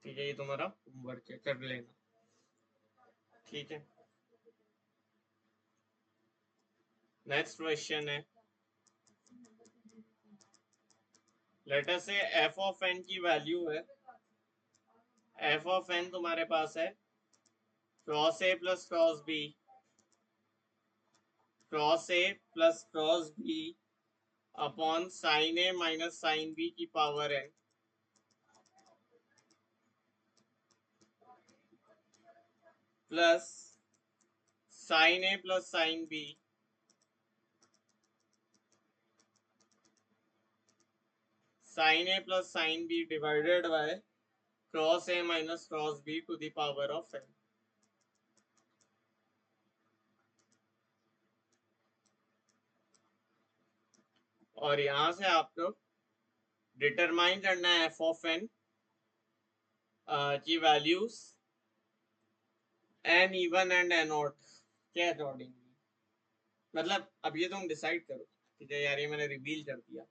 ठीक है, ये तुम्हारा होमवर्क है, कर लेना, ठीक है। नेक्स्ट क्वेश्चन है, लेटर से एफ ऑफ एन की वैल्यू है, एफ ऑफ एन तुम्हारे पास है क्रॉस ए प्लस क्रॉस बी, क्रॉस ए plus cos B upon sine ए माइनस साइन बी की power N plus sine A plus sine B sine A plus sine B divided by cos A minus cos B to the power of N. और यहां से आपको determine करना है F of N की values n even and n odd के accordingly, मतलब अब ये तुम डिसाइड करो, ठीक है यार, ये मैंने रिवील कर दिया,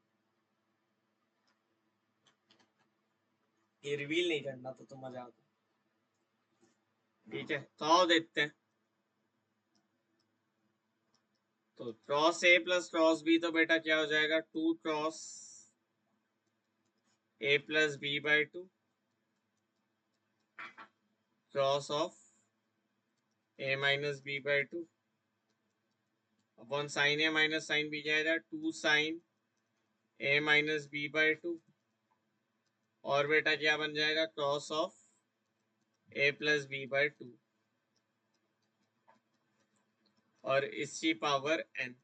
ये रिवील नहीं करना तो मजा आता, ठीक है। तो आओ देखते हैं। तो क्रॉस ए प्लस क्रॉस बी तो बेटा क्या हो जाएगा 2 cos A plus B by 2 cos of A minus B by 2 upon sine A minus sine b जाएगा 2 sine A minus B by two, और बेटा क्या बन जाएगा, cos of A plus B by two, और इसकी पावर एन।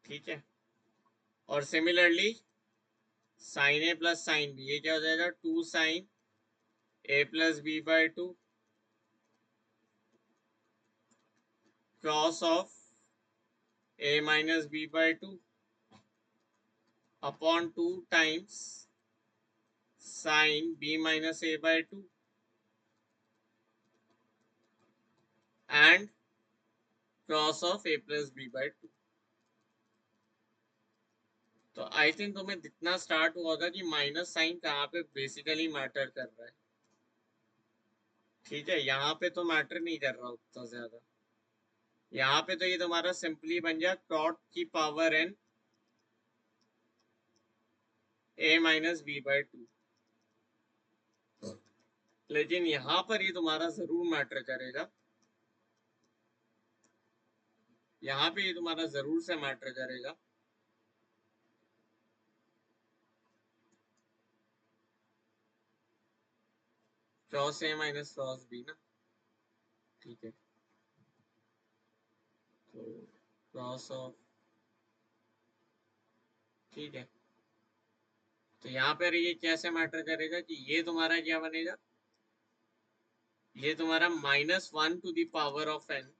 ठीक है, और सिमिलरली साइन ए प्लस साइन बी, ये क्या हो जाएगा, two sine A plus B by two cos of A minus B by two upon two times sine b minus a by two and cos of A plus B by two. तो I think तुम्हें जितना start हुआ था कि minus sign कहाँ पे basically matter कर रहा है। ठीक है, यहाँ पे तो मैटर नहीं कर रहा उतना ज्यादा, यहाँ पे तो ये तुम्हारा सिंपली बन गया कॉट की power n a minus B by two, लेकिन यहाँ पर ये तुम्हारा जरूर मैटर करेगा, यहाँ पे ये तुम्हारा जरूर से मैटर करेगा। क्रॉस ए माइनस क्रॉस बी ना, ठीक है, तो क्रॉस ऑफ, ठीक है, तो यहाँ पर ये कैसे मैटर करेगा कि ये तुम्हारा क्या बनेगा, ये तुम्हारा minus one to the power of N,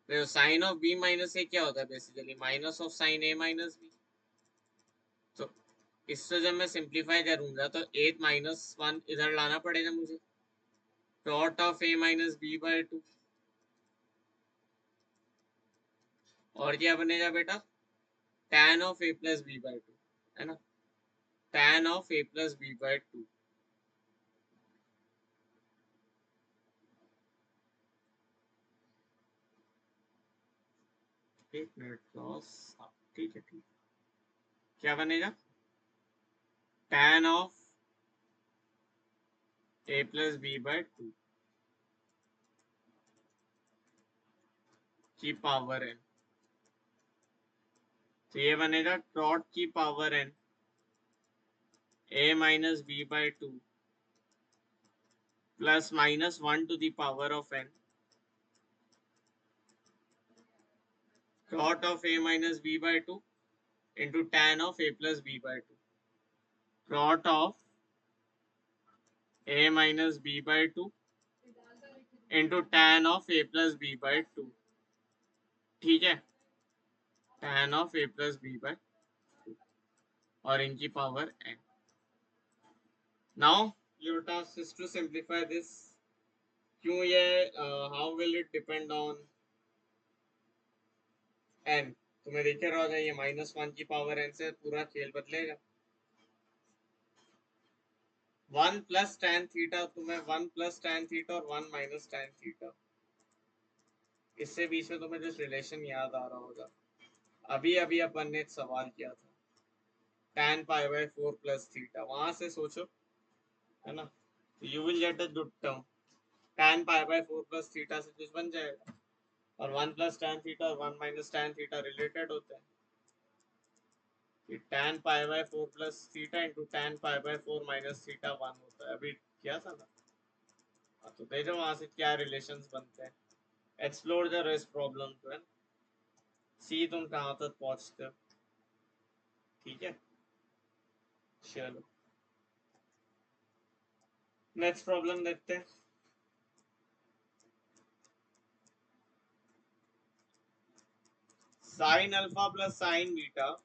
sine of B minus A क्या होता है basically, minus of sine A minus B. तो इससे जब मैं सिंप्लीफाई करूंगा तो एट माइनस वन इधर लाना पड़ेगा मुझे, cot of A minus B by two, और क्या बनेगा बेटा, tan of A plus B by two, है ना, tan of A plus B by two. एक मिनट क्रॉस, ठीक है, ठीक, क्या बनेगा, tan of A plus B by two की पावर एन, तो ये बनेगा डॉट की power n a minus B by two plus minus one to the power of n dot of A minus B by two into tan of A plus B by two, cot of A minus B by two into tan of A plus B by two. ठीक है, tan of A plus B by two और इनकी power n। Now your task is to simplify this. क्यों ये, how will it depend on n, तुम्हें देखे रहोगा ये माइनस वन की पावर n से पूरा खेल बदलेगा। वन प्लस tan थीटा, तुम्हें वन प्लस tan थीटा और वन माइनस tan थीटा, इससे बीच में तुम्हें जिस रिलेशन याद आ रहा होगा, अभी अभी अपन ने एक सवाल किया था, tan pi by 4 plus theta, वहां से सोचो, है ना, you will get a good term, tan pi by 4 plus theta से कुछ बन जाएगा, और वन प्लस tan थीटा और one minus tan theta related होते हैं, कि tan pi by 4 plus theta into tan pi by 4 minus theta one होता है, अभी क्या था ना। तो देखो वहां से क्या रिलेशंस बनते हैं, एक्सप्लोर द रेस्ट प्रॉब्लम तो है, सी तुम कहाँ तक पहुंचते हो। ठीक है, चलो नेक्स्ट प्रॉब्लम देखते हैं। Sign alpha plus sign beta,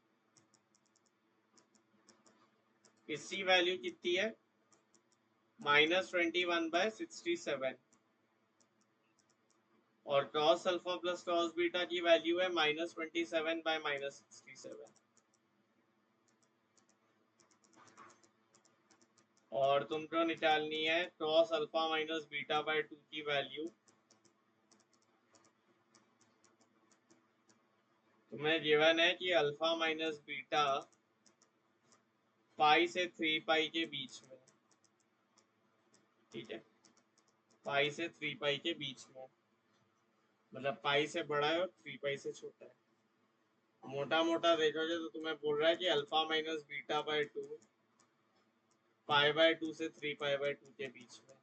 इसकी वैल्यू कितनी है, -21/67, और cos alpha plus cos beta की वैल्यू है -27/-67, और तुमको निकालनी है cos alpha minus beta by 2 की वैल्यू। तुम्हें गिवन है कि अल्फा माइनस बीटा पाई से 3 पाई के बीच में, ठीक है, पाई से 3 पाई के बीच में, मतलब पाई से बड़ा है और 3 पाई से छोटा है। मोटा मोटा देखोगे तो तुम्हें बोल रहा है कि alpha minus beta by 2 pi by 2 से 3 पाई बाय 2 के बीच में,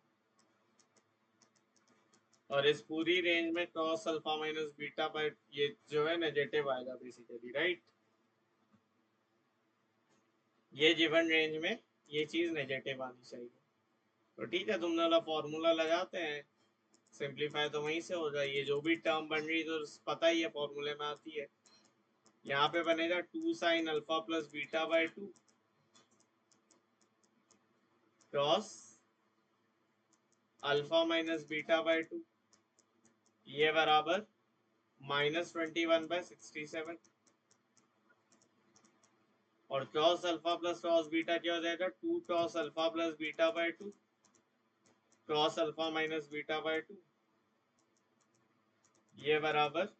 और इस पूरी रेंज में cos alpha minus beta by ये जो है नेगेटिव आएगा बेसिकली, राइट। ये गिवन रेंज में ये चीज नेगेटिव आनी चाहिए। तो ठीक है, तुमने वाला फॉर्मूला लगाते हैं, सिंप्लीफाई तो वहीं से होगा। ये जो भी टर्म बन रही तो पता ही है फॉर्मूले में आती है। यहाँ पे बनेगा 2 sign alpha plus beta by 2 cross alpha minus beta by 2, ये बराबर -21/67, और cross alpha plus cross beta क्या हो जाएगा, 2 cross alpha plus beta by 2 cross alpha minus beta by 2, ये बराबर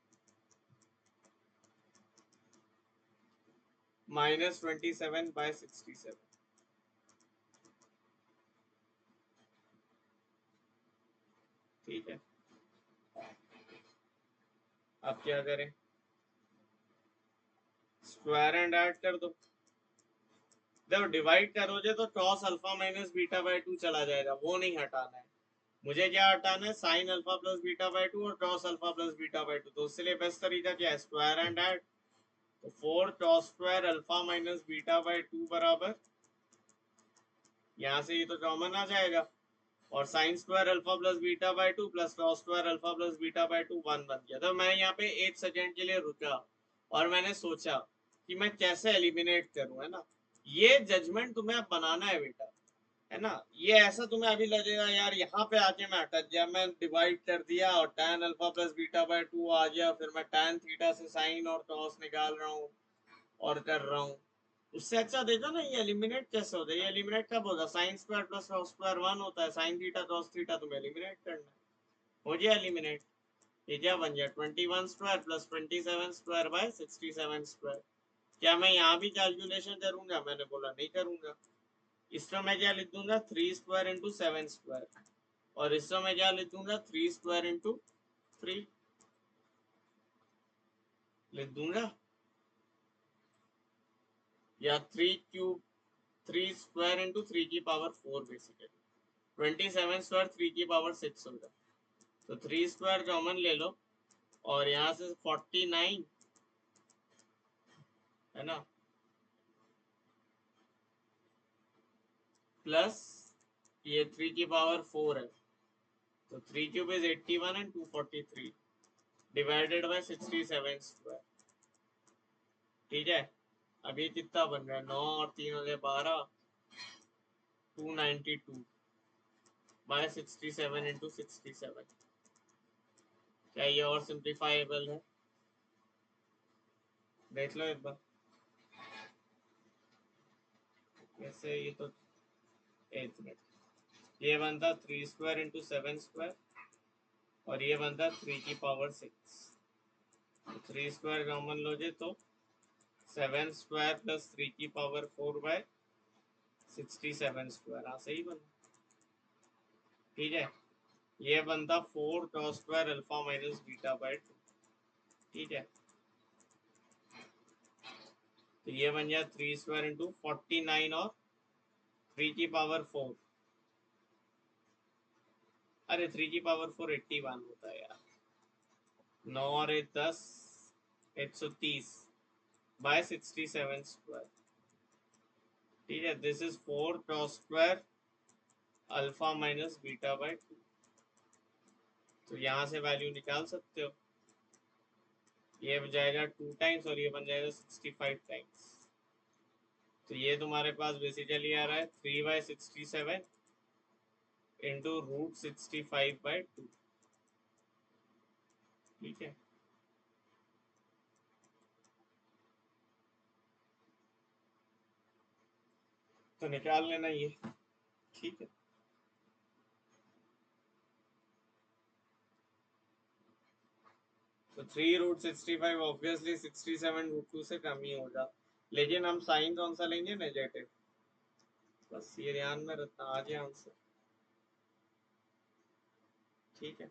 -27/67। ठीक है, अब क्या करें, स्क्वायर एंड ऐड कर दो। जब डिवाइड करोगे तो cross alpha minus beta by 2 चला जाएगा, वो नहीं हटाना है मुझे। क्या हटाना है, sign alpha plus beta by 2 और cross alpha plus beta by 2। तो उसके लिए बेस्ट तरीका क्या है, स्क्वायर एंड ऐड। तो 4 cross square alpha minus beta by 2 बराबर, यहाँ से ये तो कॉमन आ जाएगा, और sine square alpha plus beta by 2 plus cross square alpha plus beta by 2 1 बन गया। तो मैं यहाँ पे 1 सेकेंड के लिए रुका और मैंने सोचा कि मैं कैसे एलिमिनेट करूं, है ना। ये जजमेंट तुम्हें बनाना है बेटा, है ना। ये ऐसा तुम्हें अभी लगेगा यार यहाँ पे आके मैं अटक गया, मैं डिवाइड कर दिया और tan alpha plus beta by 2 आ गया, फिर मैं tan थीटा से साइन और कॉस निकाल रहा हूँ और कर रहा हूँ। उससे अच्छा देखो ना ये एलिमिनेट कैसे होता है। ये एलिमिनेट कब होगा, sine square plus cos square 1 होता है, साइन थीटा कॉस थीटा तुम्हें एलिमिनेट करना है, हो गया एलिमिनेट। ये क्या बन गया, 21 square plus 27 square by 67 square. क्या मैं यहाँ भी कैलकुलेशन करूंगा, मैंने बोला नहीं करूंगा। इसमें मैं क्या लिख दूंगा, 3 स्क्वायर इंटू 7 स्क्वायर, और इसमें मैं क्या लिख दूंगा, 3 स्क्वायर इंटू 3 लिख दूंगा, या 3 क्यूब 3 स्क्वायर इंटू 3 की पावर 4 बेसिकली। 27 स्क्वायर 3 की पावर 6 होगा, तो 3 स्क्वायर कॉमन ले लो, और यहाँ से 49 है ना, प्लस ये 3 की पावर 4 है, तो 3 cube is 81 and 243 divided by 67 square. ठीक है, अभी कितना बन रहा है, 9 और 3 हो गए 12, 292 बाय 67 इंटू 67। क्या ये और सिंप्लीफाइबल है, देख लो एक बार कैसे। ये तो 8 मिनट, ये बनता 3 स्क्वायर इंटू 7 स्क्वायर, और ये बनता 3 की पावर 6। 3 स्क्वायर कॉमन लोगे तो 7 स्क्वायर प्लस 3 की पावर 4 बाय 67 स्क्वायर, हाँ सही बना। ठीक है, ये बनता 4 cos square alpha minus beta by 2। ठीक है, तो ये बन गया 3 स्क्वायर इंटू 49 और 3 की पावर 4, अरे 3 की पावर 4 81 होता है यार, 9 और 8 10, 130 बाय 67 स्क्वायर। ठीक है, this is 4 cos square alpha minus beta by 2। तो यहाँ से वैल्यू निकाल सकते हो, ये बन जाएगा 2 टाइम्स और ये बन जाएगा 65 टाइम्स। तो ये तुम्हारे पास बेसिकली आ रहा है 3/67 इंटू √65/2। ठीक है, तो निकाल लेना ये। ठीक है, तो 3√65 ऑब्वियसली 67√2 से कम ही होगा, लेकिन हम साइन कौन सा लेंगे, नेगेटिव। बस ये ध्यान में रखना, आ गया आंसर। ठीक है,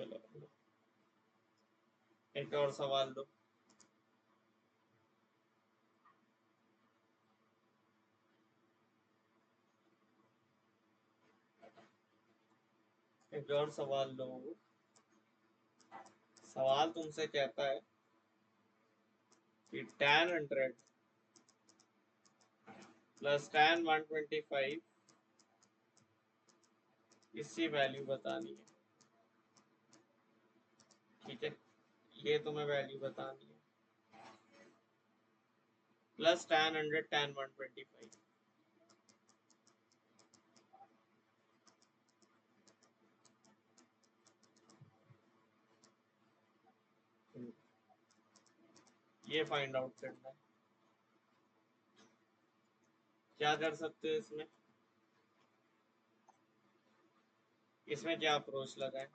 चलो एक और सवाल दो। एक और सवाल लो। सवाल तुमसे कहता है कि tan 100 प्लस tan 125 इसकी वैल्यू बतानी है। ठीक है, ये तुम्हें वैल्यू बतानी है। Plus tan 100 tan 125। ये फाइंड आउट करना है। क्या कर सकते हो इसमें? इसमें क्या अप्रोच लगाए?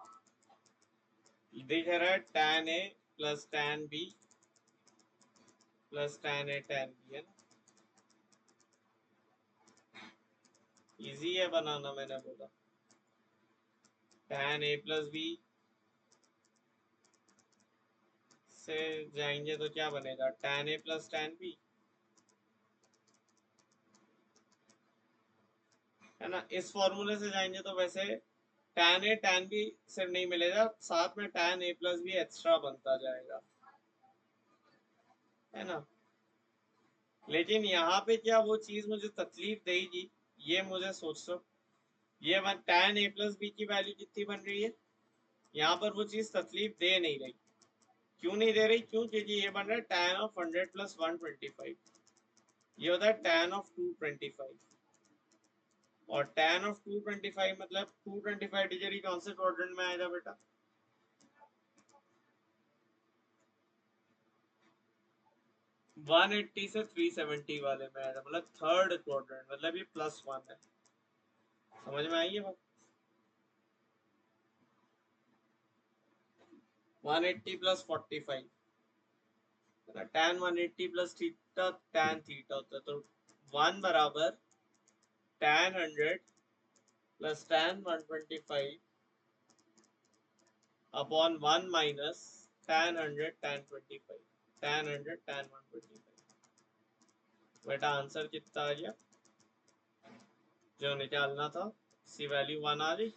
दिख रहा है tan a plus tan b plus tan a tan b, है ना? इजी है बनाना, मैंने बोला। tan a प्लस b से जाएंगे तो क्या बनेगा? tan a plus tan b, है ना? इस फॉर्मूले से जाएंगे तो वैसे tan a tan b सिर्फ नहीं मिलेगा, साथ में tan a plus b extra बनता जाएगा, है ना? लेकिन यहाँ पे क्या वो चीज मुझे तकलीफ देगी, ये मुझे सोचो। ये tan a प्लस b की वैल्यू कितनी बन रही है? यहाँ पर वो चीज तकलीफ दे नहीं रही। क्यों नहीं दे रही? क्यों? क्योंकि ये बन रहा है tan ऑफ 100 प्लस 125। ये होता है tan ऑफ 225, और tan ऑफ 225 मतलब 225 डिग्री कौन से क्वाड्रेंट में आएगा बेटा? 180 से 370 वाले में आएगा, मतलब थर्ड क्वाड्रेंट, मतलब ये +1 है। समझ में आई है बात? 180 plus 45, tan 180 plus theta tan theta होता है, तो 1 बराबर tan 100 plus tan 125 upon 1 minus tan 100 tan 25, tan 100 tan 125। बेटा आंसर कितना आ गया जो निकालना था? सी वैल्यू 1 आ गई।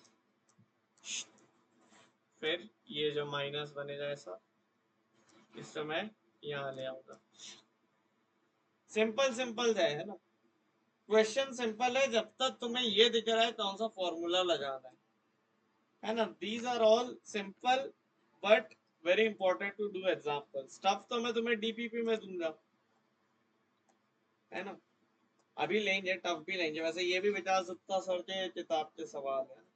फिर ये जो माइनस बनेगा ऐसा, इसको मैं यहाँ ले आऊंगा। सिंपल सिंपल है ना? क्वेश्चन सिंपल है जब तक तुम्हें ये दिख रहा है कौन सा फॉर्मूला लगाना है ना? These are all simple but very important to do example. Stuff तो मैं तुम्हें डीपीपी में दूंगा, है ना? अभी लेंगे, टफ भी लेंगे। वैसे ये भी विकास गुप्ता सर के किताब के सवाल है।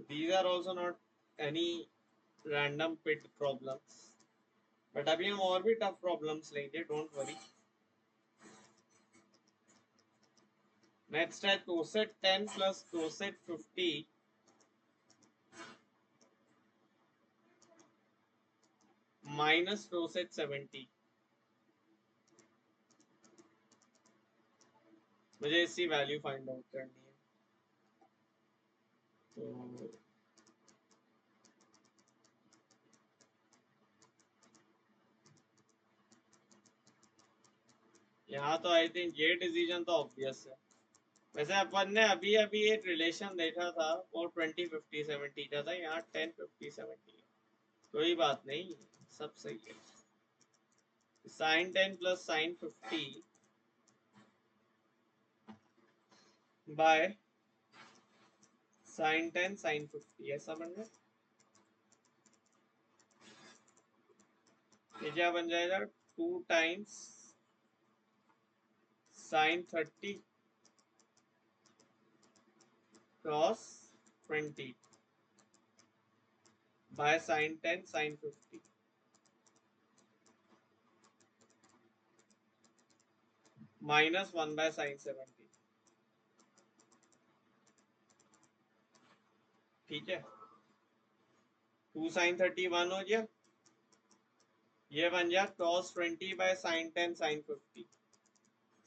These are also not any random pit problems, but अभी हम और भी टफ प्रॉब्लम्स लेंगे, डोंट वरी। नेक्स्ट है coset 10 plus coset 50 minus coset 70। मुझे इसकी वैल्यू फाइंड आउट करनी है। तो यहाँ तो आई थिंक ये डिसीजन तो ऑब्वियस है। वैसे अपन ने अभी अभी एक रिलेशन देखा था वो 20 50 70 का था, यहाँ 10 50 70। कोई बात नहीं, सब सही है। sin 10 plus sin 50 by sin 10 sin 50, ऐसा बन रहा है। ये क्या बन जाएगा? 2 टाइम्स sin 30 cos 20 बाय sin 10 sin 50 minus 1 by sin 70। ठीक है, 2 sin 30 1 हो गया, ये बन गया cos 20 बाय sin 10 sin 50।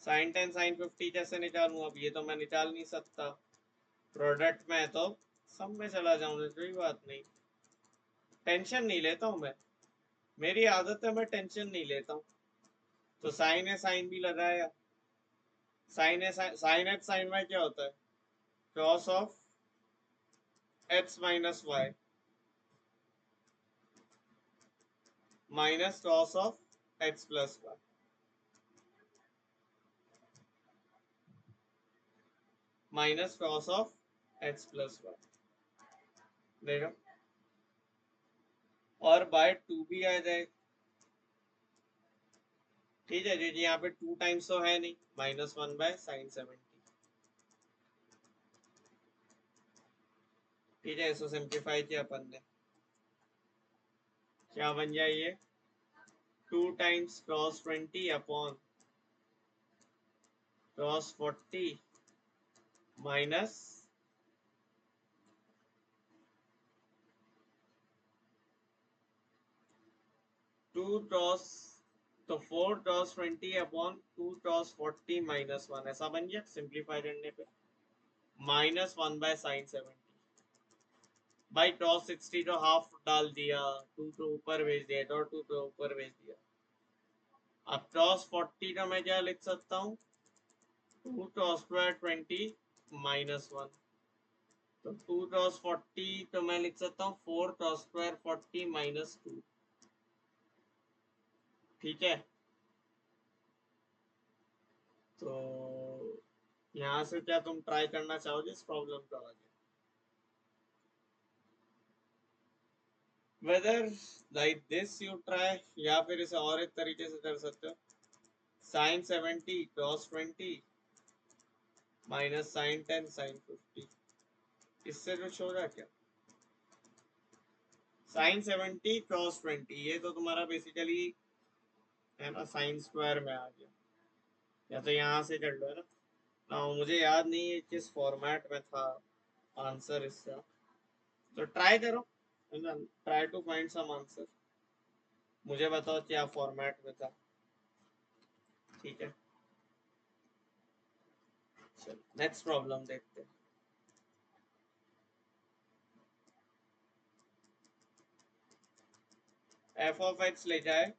sin 10 sin 50 कैसे निकालूं? अब ये तो मैं निकाल नहीं सकता, प्रोडक्ट में है तो सब में चला जाऊंगा, कोई बात नहीं, टेंशन नहीं लेता हूँ मैं, मेरी आदत है, मैं टेंशन नहीं लेता हूँ। तो साइन है, साइन भी लगाया, साइन है, साइन एच साइन वाई क्या होता है, cos of x minus y minus cos of x plus y, minus cos of x plus y, देखो, और बाय टू भी आ जाए, ठीक है जी। यहाँ पे टू टाइम्स तो है नहीं, माइनस वन बाय साइन 70, ठीक है, इसको सिंप्लीफाई किया अपन ने, क्या बन जाए ये, two times cross 20 upon cross 40 minus two cross, तो 4 क्रॉस 20 अपॉन 2 क्रॉस 40 माइनस 1, ऐसा बन गया सिंप्लीफाई करने पे, minus 1 by sine 70, by cross 60 को हाफ डाल दिया, 2 को ऊपर भेज दिया, और 2 को ऊपर भेज दिया। अब क्रॉस 40 का मैं क्या लिख सकता हूँ, 2 क्रॉस स्क्वायर 20 माइनस 1, तो 2 क्रॉस 40 तो मैं लिख सकता हूँ 4 क्रॉस स्क्वायर 40 माइनस 2, ठीक है। तो यहाँ से क्या तुम ट्राई करना चाहोगे इस प्रॉब्लम का आगे, whether like this you try, या फिर इसे और एक तरीके से कर सकते हो, sine 70 cos 20 minus sine 10 sine 50, इससे कुछ होगा क्या, साइन 70 क्रॉस 20, ये तो तुम्हारा बेसिकली है ना, साइन स्क्वायर में आ गया, या तो यहाँ से कर लो, है ना, मुझे याद नहीं है किस फॉर्मेट में था आंसर इसका, तो ट्राई करो, है ना, try to find some answer, मुझे बताओ क्या फॉर्मेट में था, ठीक है। चलो नेक्स्ट प्रॉब्लम देखते हैं, एफ ऑफ एक्स ले जाए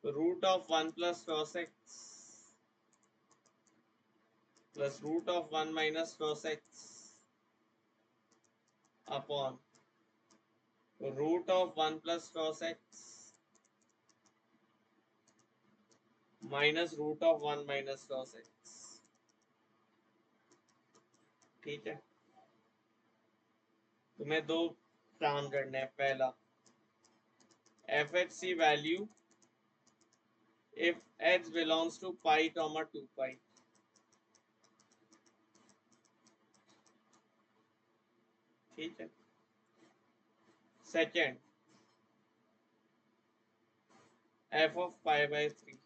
root of 1 plus cos x plus root of 1 minus cos x upon root of 1 plus cos x minus root of 1 minus cos x, ठीक है। तुम्हें दो काम करने हैं, पहला एफ एक्स की value if x belongs to pi comma 2 pi, ठीक है। Second f of pi by 3,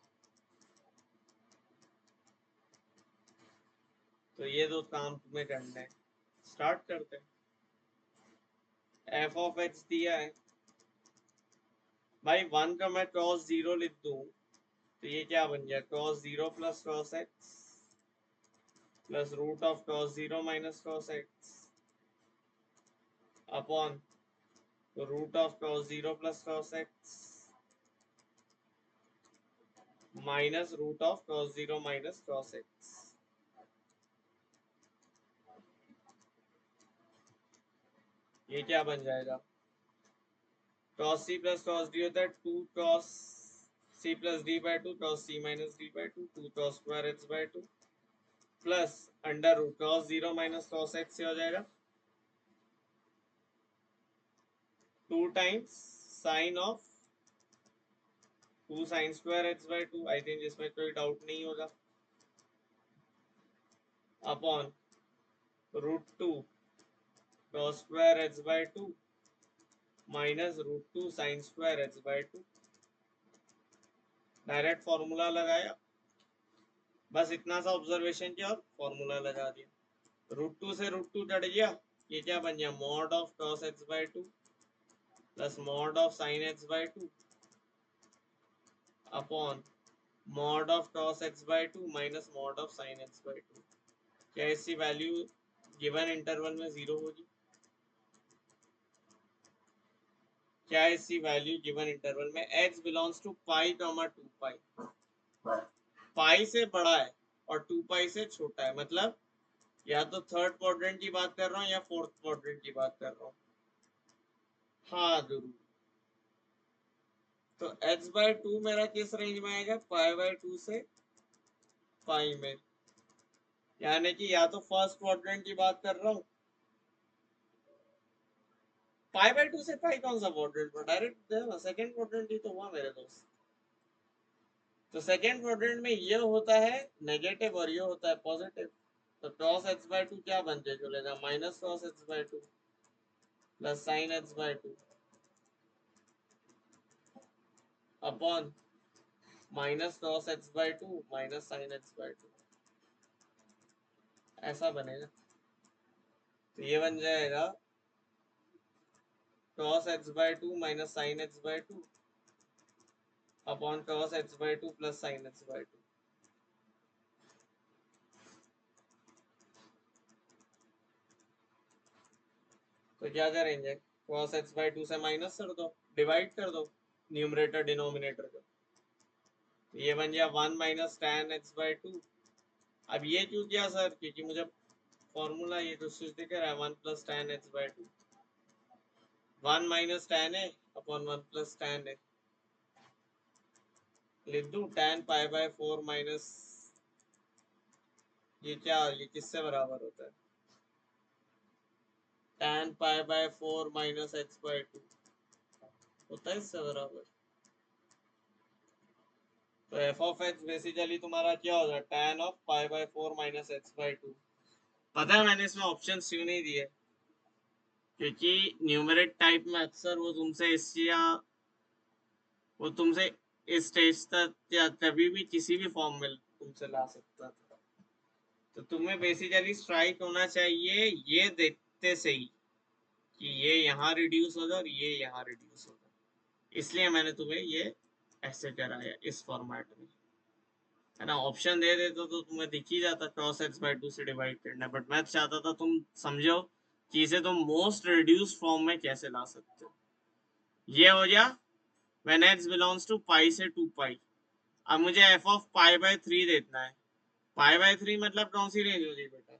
तो ये दो काम तुम्हें करने हैं, स्टार्ट करते हैं। एफ ऑफ एक्स दिया है भाई, 1 का मैं क्रॉस 0 लिख दूं तो ये क्या बन गया, cos 0 plus cos x plus root of cos 0 minus cos X upon root of cos 0 plus cos x minus root of cos 0 minus cos X, ये क्या बन जाएगा, क्रॉस सी प्लस क्रॉस डी होता है 2 cos C plus D by 2 cos C minus D by 2 2 cos square x by 2 plus under root cos 0 minus cos x से हो जाएगा 2 times sine of 2 sine square x by 2, I think इसमें कोई doubt नहीं होगा, upon root 2 cos square x by 2 minus root 2 sine square x by 2, direct formula लगाया, बस इतना सा ऑब्जर्वेशन किया और फॉर्मूला लगा दिया, रूट 2 से रूट 2 कट गया, ये क्या बन गया, mod of cos x by 2 plus mod of sin x by 2 upon mod of cos x by 2 minus mod of sin x by 2, क्या इसकी वैल्यू गिवन इंटरवल में 0 होगी, क्या है इसकी वैल्यू गिवन इंटरवल में? x belongs to pi comma 2 pi, pi से बड़ा है और 2 पाई से छोटा है, मतलब या तो थर्ड क्वाड्रेंट की बात कर रहा हूँ या फोर्थ क्वाड्रेंट की बात कर रहा हूँ। हाँ जरूर। तो x बाय 2 मेरा किस रेंज में आएगा? पाई बाय 2 से पाई में, यानी कि या तो फर्स्ट क्वाड्रेंट की बात कर रहा हूँ। पाई बाय 2 से पाई कौन सा क्वाड्रेंट पर? डायरेक्ट सेकंड क्वाड्रेंट ही तो हुआ मेरे दोस्त। तो सेकेंड क्वाड्रेंट में ये होता है नेगेटिव और ये होता है पॉजिटिव। तो cos x बाय 2 क्या बन के चलेगा? Minus cos x by 2 plus sine x by 2 upon minus cos x by 2 minus sine x by 2, ऐसा बनेगा। तो ये बन जाएगा cos x by 2 minus sine x by 2 upon cos x by 2 plus sine x by 2। तो क्या करेंगे? cos x by 2 से माइनस कर दो, डिवाइड कर दो न्यूमरेटर डिनोमिनेटर को। तो ये बन गया 1 माइनस tan x बाय 2। अब ये क्यों किया सर? क्योंकि मुझे फॉर्मूला ये जो चीज दिख रहा है 1 plus tan x by 2, 1 minus tan a upon 1 plus tan a, लिख दूं tan पाई बाय 4 माइनस ये क्या, ये किससे बराबर होता है? tan pi by 4 minus x by 2 होता है इससे बराबर। तो f ऑफ x बेसिकली तुम्हारा क्या होगा? tan of pi by 4 minus x by 2। पता है मैंने इसमें ऑप्शन क्यों नहीं दिए? क्योंकि न्यूमरेट टाइप में अक्सर वो तुमसे इस स्टेज तक या कभी भी किसी भी फॉर्म में तुमसे ला सकता था। तो तुम्हें बेसिकली स्ट्राइक होना चाहिए ये देखते से ही कि ये यहाँ रिड्यूस होगा और ये यहाँ रिड्यूस होगा, इसलिए मैंने तुम्हें ये ऐसे कराया इस फॉर्मेट में, है ना। ऑप्शन दे देते तो तुम्हें दिख ही जाता cos x बाय 2 से डिवाइड करना, बट मैं चाहता था तुम समझो कि इसे तुम मोस्ट रिड्यूस फॉर्म में कैसे ला सकते हो। ये हो गया when x belongs to पाई से 2 पाई। अब मुझे f ऑफ पाई बाय 3 देना है। पाई बाय 3 मतलब कौन सी रेंज हो गई बेटा?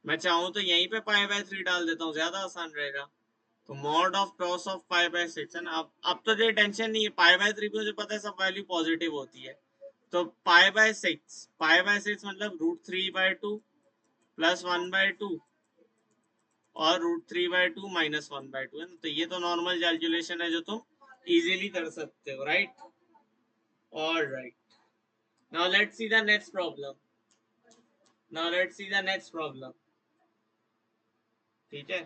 मैं चाहूँ तो यहीं पे पाई बाय 3 डाल देता हूँ, ज्यादा आसान रहेगा। तो mod of cross of pi bye 6 है ना। अब तो ये टेंशन नहीं है, पाई बाय 3 पे मुझे पता है सब वैल्यू पॉजिटिव होती है। तो पाई बाय 6 मतलब √3/2 प्लस 1/2 और √3/2 माइनस 1/2 है ना। तो ये तो नॉर्मल कैलकुलेशन है जो तुम इजीली कर सकते हो, right? Alright, now let's see the next problem. ठीक है।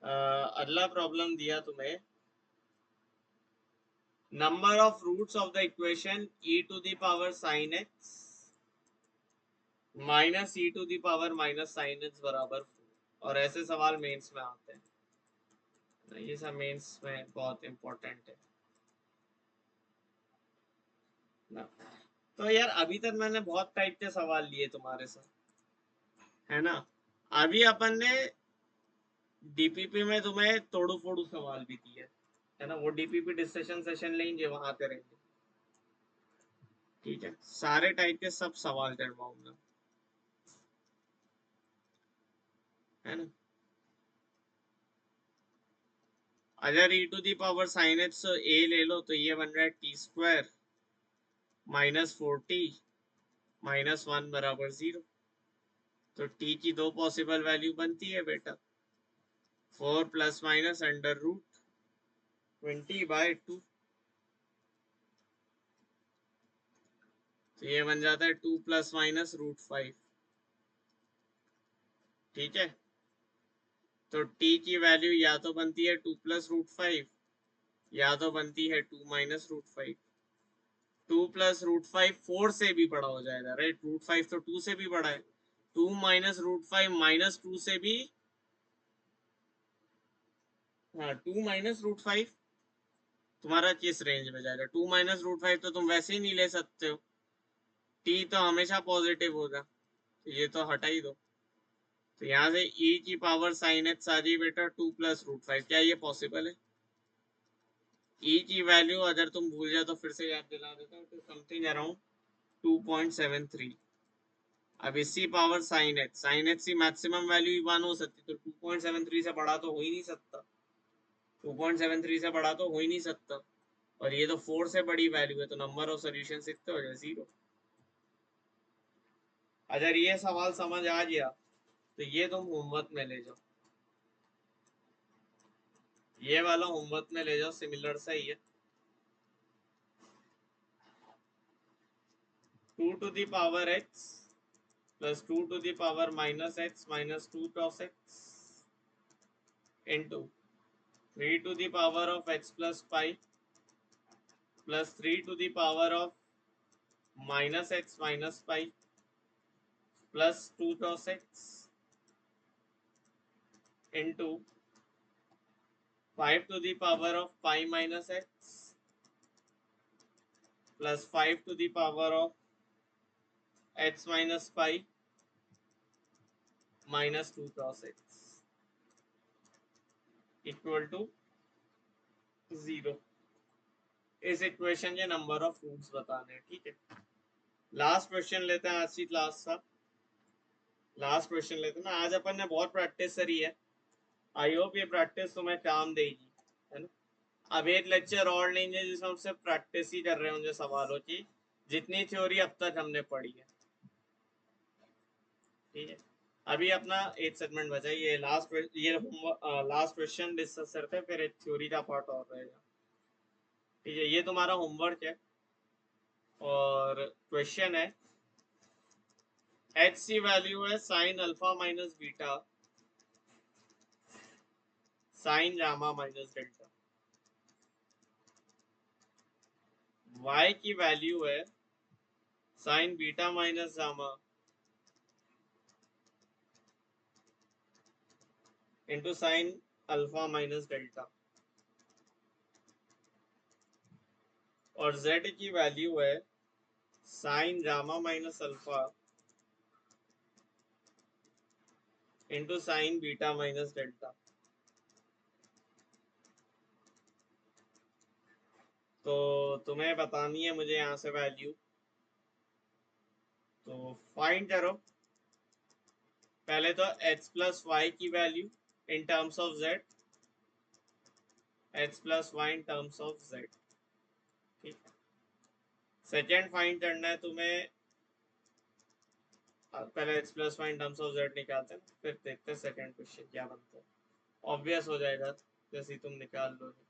अगला प्रॉब्लम दिया तुम्हें, number of roots of the equation e to the power sin x minus e to the power minus sin x बराबर 4। और ऐसे सवाल मेंस में आते हैं, ये सब मेंस में बहुत इंपॉर्टेंट है ना। तो यार अभी तक मैंने बहुत टाइप के सवाल लिए तुम्हारे साथ, है ना। अभी अपन ने डीपीपी में तुम्हें तोड़ू फोड़ू सवाल भी दिए, है ना। वो डीपीपी डिस्कशन सेशन लेंगे, वहां करेंगे। ठीक है, सारे टाइप के सब सवाल करवाऊंगा, है ना। अगर e to the power sine X A ले लो तो ये बन रहा है t² माइनस 40 माइनस 1 बराबर 0। तो t की दो पॉसिबल वैल्यू बनती है बेटा, 4 प्लस माइनस √20/2। तो ये बन जाता है 2 प्लस माइनस √5। ठीक है, तो t की वैल्यू या तो बनती है 2 प्लस √5 या तो बनती है 2 माइनस √5। 2 प्लस √5 4 से भी बड़ा हो जाएगा, राइट। √5 तो 2 से भी बड़ा है। 2 माइनस √5 माइनस 2 से भी, हाँ 2 माइनस √5 तुम्हारा किस रेंज में जाएगा? 2 माइनस √5 तो तुम वैसे ही नहीं ले सकते हो, टी तो हमेशा पॉजिटिव होगा, तो ये तो हटा ही दो। तो यहाँ से e की पावर साइन एच आ जाए बेटा 2 + √5। क्या ये पॉसिबल है? e की वैल्यू अगर तुम भूल जाओ तो फिर से याद दिला देता हूँ, तो समथिंग अराउंड 2.73। अब इसी पावर साइन एच की मैक्सिमम वैल्यू ही 1 हो सकती, तो 2.73 से बड़ा तो हो ही नहीं सकता। 2.73 से बड़ा तो हो ही नहीं सकता, और ये तो 4 से बड़ी वैल्यू है, तो नंबर ऑफ सॉल्यूशन कितने हो जाए? 0। अगर ये सवाल समझ आ गया तो ये तुम होमवर्क में ले जाओ, ये वाला होमवर्क में ले जाओ, सिमिलर सा ही है। 2 to the power x plus 2 to the power minus x minus 2 cos x into 3 to the power of x plus pi plus 3 to the power of minus x minus pi plus 2 cos x into 5 to the power of pi minus x plus 5 to the power of x minus pi minus 2 cos x equal to 0। इस equation के number of roots बताने हैं, ठीक है। Last question लेते हैं आज की क्लास का। लास्ट क्वेश्चन लेते हैं ना, आज अपन ने बहुत प्रैक्टिस करी है, आई होप ये प्रैक्टिस तुम्हें काम देगी, है ना। अब एक लेक्चर और लेंगे जिसमें हम सिर्फ प्रैक्टिस ही कर रहे होंगे सवालों की, जितनी थ्योरी अब तक हमने पढ़ी है, ठीक है। अभी अपना एक सेगमेंट बचा, ये लास्ट क्वेश्चन डिस्कस करते हैं, फिर एक थ्योरी का पार्ट और रहेगा, ठीक है। ये तुम्हारा होमवर्क है, और क्वेश्चन है h की वैल्यू है sine alpha minus beta sine gamma minus delta, y की वैल्यू है sign beta minus gamma into sine alpha minus delta, और z की वैल्यू है sign gamma minus alpha into sine beta minus delta. तो तुम्हें बतानी है मुझे यहाँ से वैल्यू, तो फाइंड करो। पहले तो x प्लस वाई की value in terms of z, x plus y in terms of z, ठीक है। सेकेंड फाइंड करना है तुम्हें, पहले x plus y in terms of z निकालते हैं, फिर देखते हैं सेकेंड क्वेश्चन क्या बनता है। ऑब्वियस हो जाएगा जैसे तुम निकाल लोगे।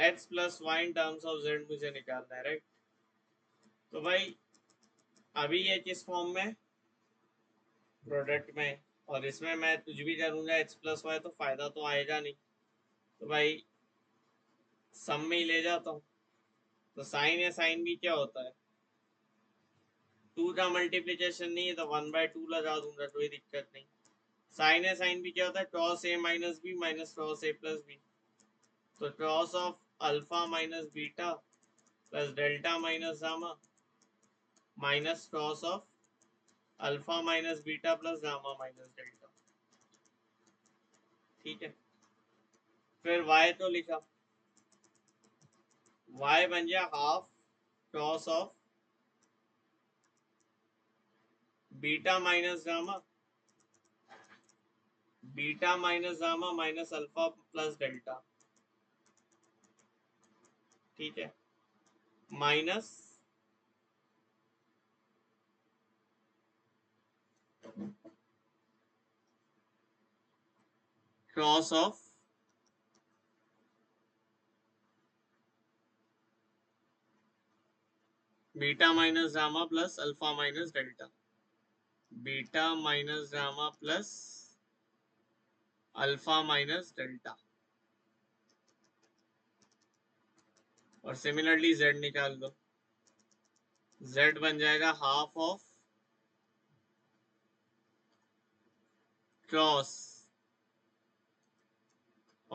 x plus y in terms of z मुझे निकालना है, राइट। तो भाई अभी ये किस फॉर्म में, प्रोडक्ट में, और इसमें मैं कुछ भी करूंगा x प्लस वाई तो फायदा तो आएगा नहीं, तो भाई सम में ही ले जाता हूँ। तो साइन या साइन भी क्या होता है, 2 का मल्टीप्लीकेशन नहीं है तो 1/2 लगा दूंगा, कोई दिक्कत नहीं। साइन या साइन भी क्या होता है, cos a minus B minus cos a plus B, तो cos of alpha minus beta plus delta minus gamma minus cos of alpha minus beta plus gamma minus delta, ठीक है। फिर y तो लिखा, y बन गया half cos of beta minus gamma minus alpha plus delta, ठीक है, minus cos of beta minus gamma plus alpha minus delta, beta minus gamma plus alpha minus delta, और सिमिलरली z निकाल दो। z बन जाएगा half of cross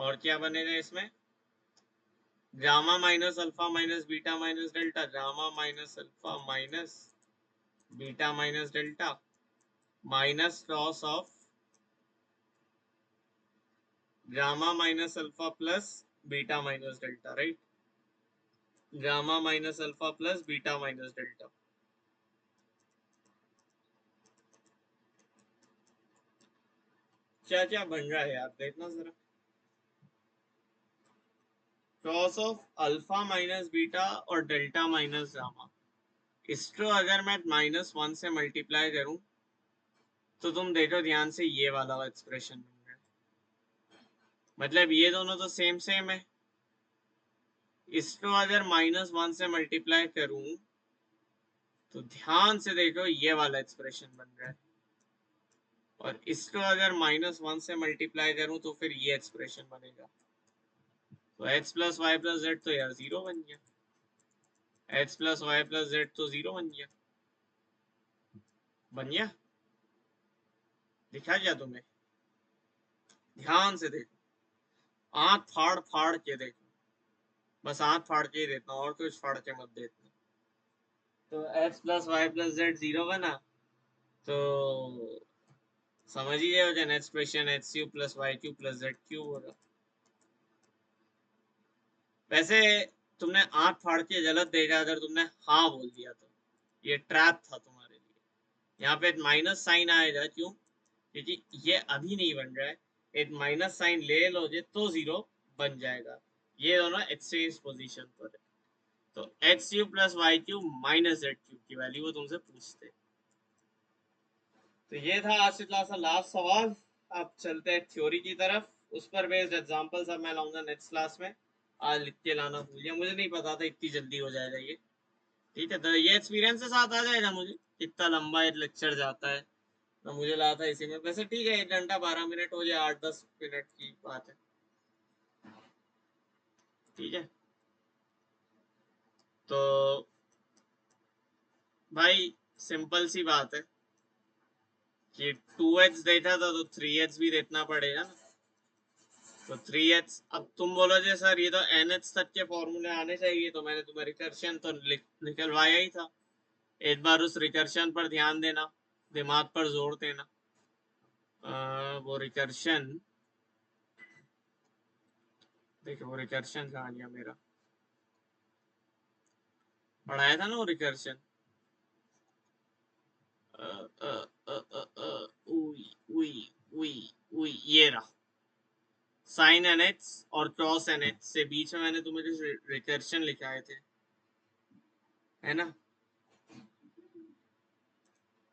और क्या बनेगा इसमें, gamma minus alpha minus beta minus delta, gamma minus alpha minus beta minus delta minus cos of gamma minus alpha plus beta minus delta, right, gamma minus alpha plus beta minus delta. क्या क्या बन रहा है यार, देखना जरा, cross of alpha minus beta और delta minus gamma. इसको अगर मैं -1 से मल्टीप्लाई करूं तो तुम देखो ध्यान से, ये वाला एक्सप्रेशन बन रहा है, मतलब ये दोनों तो सेम सेम है। इसको अगर -1 से मल्टीप्लाई करूं तो ध्यान से देखो ये वाला एक्सप्रेशन बन रहा है, और इसको अगर -1 से मल्टीप्लाई करूं तो फिर ये एक्सप्रेशन बनेगा। तो x plus y plus z तो यार 0 बन गया, x plus y plus z तो 0 बन गया, बन गया, दिखा क्या तुम्हें, ध्यान से देखो, आंख फाड़ फाड़ के देखो, बस आंख फाड़ के ही देखना, और कुछ फाड़ के मत देखना। तो x plus y plus z 0 बना, तो समझ ही गए हो, जो next question x cube plus y cube plus z cube होगा। वैसे तुमने आंख फाड़ के गलत देखा, अगर तुमने हाँ बोल दिया तो ये ट्रैप था तुम्हारे लिए। यहाँ पे माइनस साइन आएगा, क्यों, क्योंकि ये अभी नहीं बन रहा है, एक माइनस साइन ले लोगे तो 0 बन जाएगा। ये दोनों एक्सचेंज पोजीशन पर है। तो x cube plus y cube minus z cube की वैल्यू वो तुमसे पूछते। तो ये था आज से क्लास का लास्ट सवाल। अब चलते हैं थ्योरी की तरफ, उस पर बेस्ड एग्जांपल्स अब मैं लाऊंगा नेक्स्ट क्लास में। आज लिख के लाना भूलिए, मुझे नहीं पता था इतनी जल्दी हो जाएगा ये, ठीक है। तो ये एक्सपीरियंस के साथ आ जाएगा मुझे, कितना लंबा एक लेक्चर जाता है, तो मुझे लगा था इसी में। वैसे ठीक है, 1 घंटा 12 मिनट हो जाए, 8-10 मिनट की बात है, ठीक है। तो भाई सिंपल सी बात है कि 2x देखा था तो 3x भी देखना पड़ेगा ना। तो 3x, अब तुम बोलोगे सर ये तो NH तक के फॉर्मूले आने चाहिए, तो मैंने तुम्हें रिकर्शन तो निकलवाया ही था। एक बार उस रिकर्शन पर ध्यान देना, दिमाग पर जोर देना। वो रिकर्शन, देखो वो रिकर्शन कहाँ गया मेरा, पढ़ाया था ना वो रिकर्शन, ये रहा, साइन NH और क्रॉस NH से बीच में मैंने तुम्हें जो रिकर्शन लिखाए थे, है ना,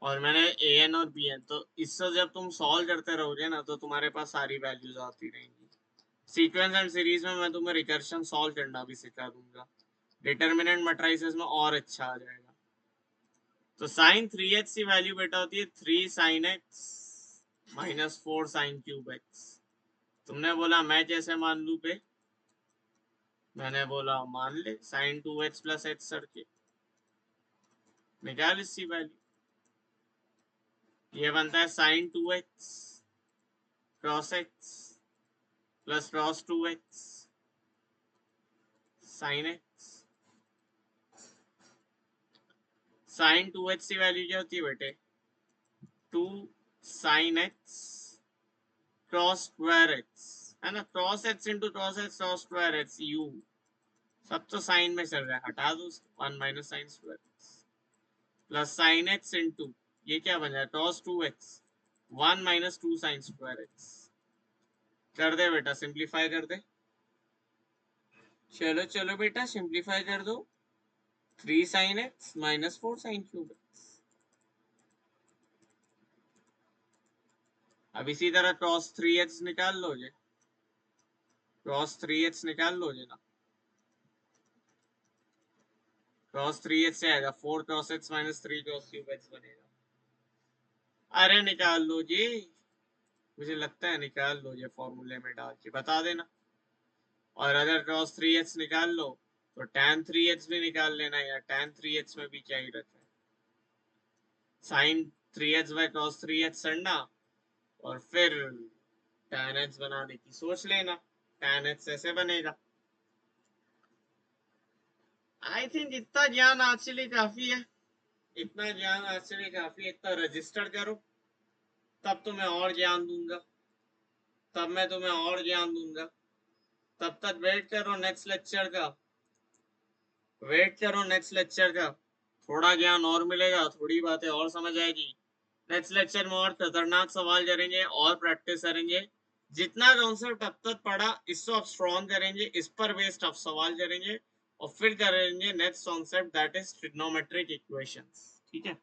और मैंने an और bn, तो इससे जब तुम सॉल्व करते रहोगे ना तो तुम्हारे पास सारी वैल्यूज आती रहेंगी। सीक्वेंस एंड सीरीज में मैं तुम्हें रिकर्शन सॉल्व करना भी सिखा दूंगा, डिटर्मिनेंट मैट्रिसेस में और अच्छा आ जाएगा। तो साइन 3x की वैल्यू बेटा होती है 3 sin x minus 4 sin cube x। तुमने बोला मैं कैसे मान लू बे, मैंने बोला मान ले sin 2x plus x sir के, निकाल इसकी वैल्यू, ये बनता है sin 2x cross x plus cross 2x sin x। sin 2x की वैल्यू क्या होती है बेटे, 2 sin x cross square x, है ना, cross x into cross x cross square x u, सब तो साइन में चल रहा है, हटा दो उसको, 1 minus sine square plus sine x into, ये क्या बन जाए cross 2x 1 minus 2 sine square x। कर दे बेटा, सिंप्लीफाई कर दे, चलो चलो बेटा सिंप्लीफाई कर दो, 3 sine x minus 4 sine cube x। अब इसी तरह क्रॉस 3x निकाल लोगे, क्रॉस 3x निकाल लोगे ना, क्रॉस 3x से आएगा 4 cross x minus 3 cross cube x बनेगा। अरे निकाल लो जी, मुझे लगता है निकाल लो, ये फॉर्मूले में डाल के बता देना। और अगर क्रॉस 3x निकाल लो तो tan 3x भी निकाल लेना, या tan 3x में भी क्या ही रखा है, sign 3x by cross 3x करना और फिर tan x बनाने की सोच लेना। tan h ऐसे बनेगा। आई थिंक इतना ज्ञान एक्चुअली काफी है, इतना ज्ञान एक्चुअली काफी है। इतना रजिस्टर करो, तब तुम्हें और ज्ञान दूंगा, तब मैं तुम्हें और ज्ञान दूंगा। तब तक वेट करो नेक्स्ट लेक्चर का, वेट करो नेक्स्ट लेक्चर का। थोड़ा ज्ञान और मिलेगा, थोड़ी बातें और समझ आएगी। नेक्स्ट लेक्चर में और खतरनाक सवाल करेंगे और प्रैक्टिस करेंगे। जितना कॉन्सेप्ट अब तक पढ़ा इसको अब स्ट्रॉन्ग करेंगे, इस पर बेस्ड अब सवाल करेंगे और फिर करेंगे next concept that is trigonometric equations. ठीक है,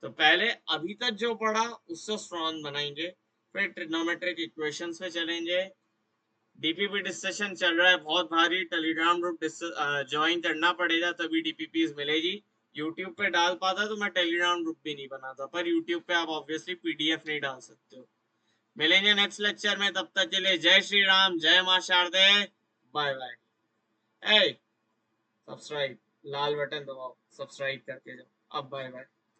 तो पहले अभी तक जो पढ़ा उससे स्ट्रॉन्ग बनाएंगे, फिर ट्रिग्नोमेट्रिक इक्वेशंस पे चलेंगे। डीपीपी डिस्कशन चल रहा है बहुत भारी, टेलीग्राम ग्रुप ज्वाइन करना पड़ेगा तभी डीपीपीज मिलेगी। यूट्यूब पे डाल पाता तो मैं टेलीग्राम ग्रुप भी नहीं बनाता, पर यूट्यूब पे आप ऑब्वियसली पीडीएफ नहीं डाल सकते हो। मिलेंगे नेक्स्ट लेक्चर में, तब तक के लिए जय श्री राम, जय मां शारदे, बाय बाय। ए सब्सक्राइब, लाल बटन दबाओ, सब्सक्राइब करके जाओ। अब बाय बाय।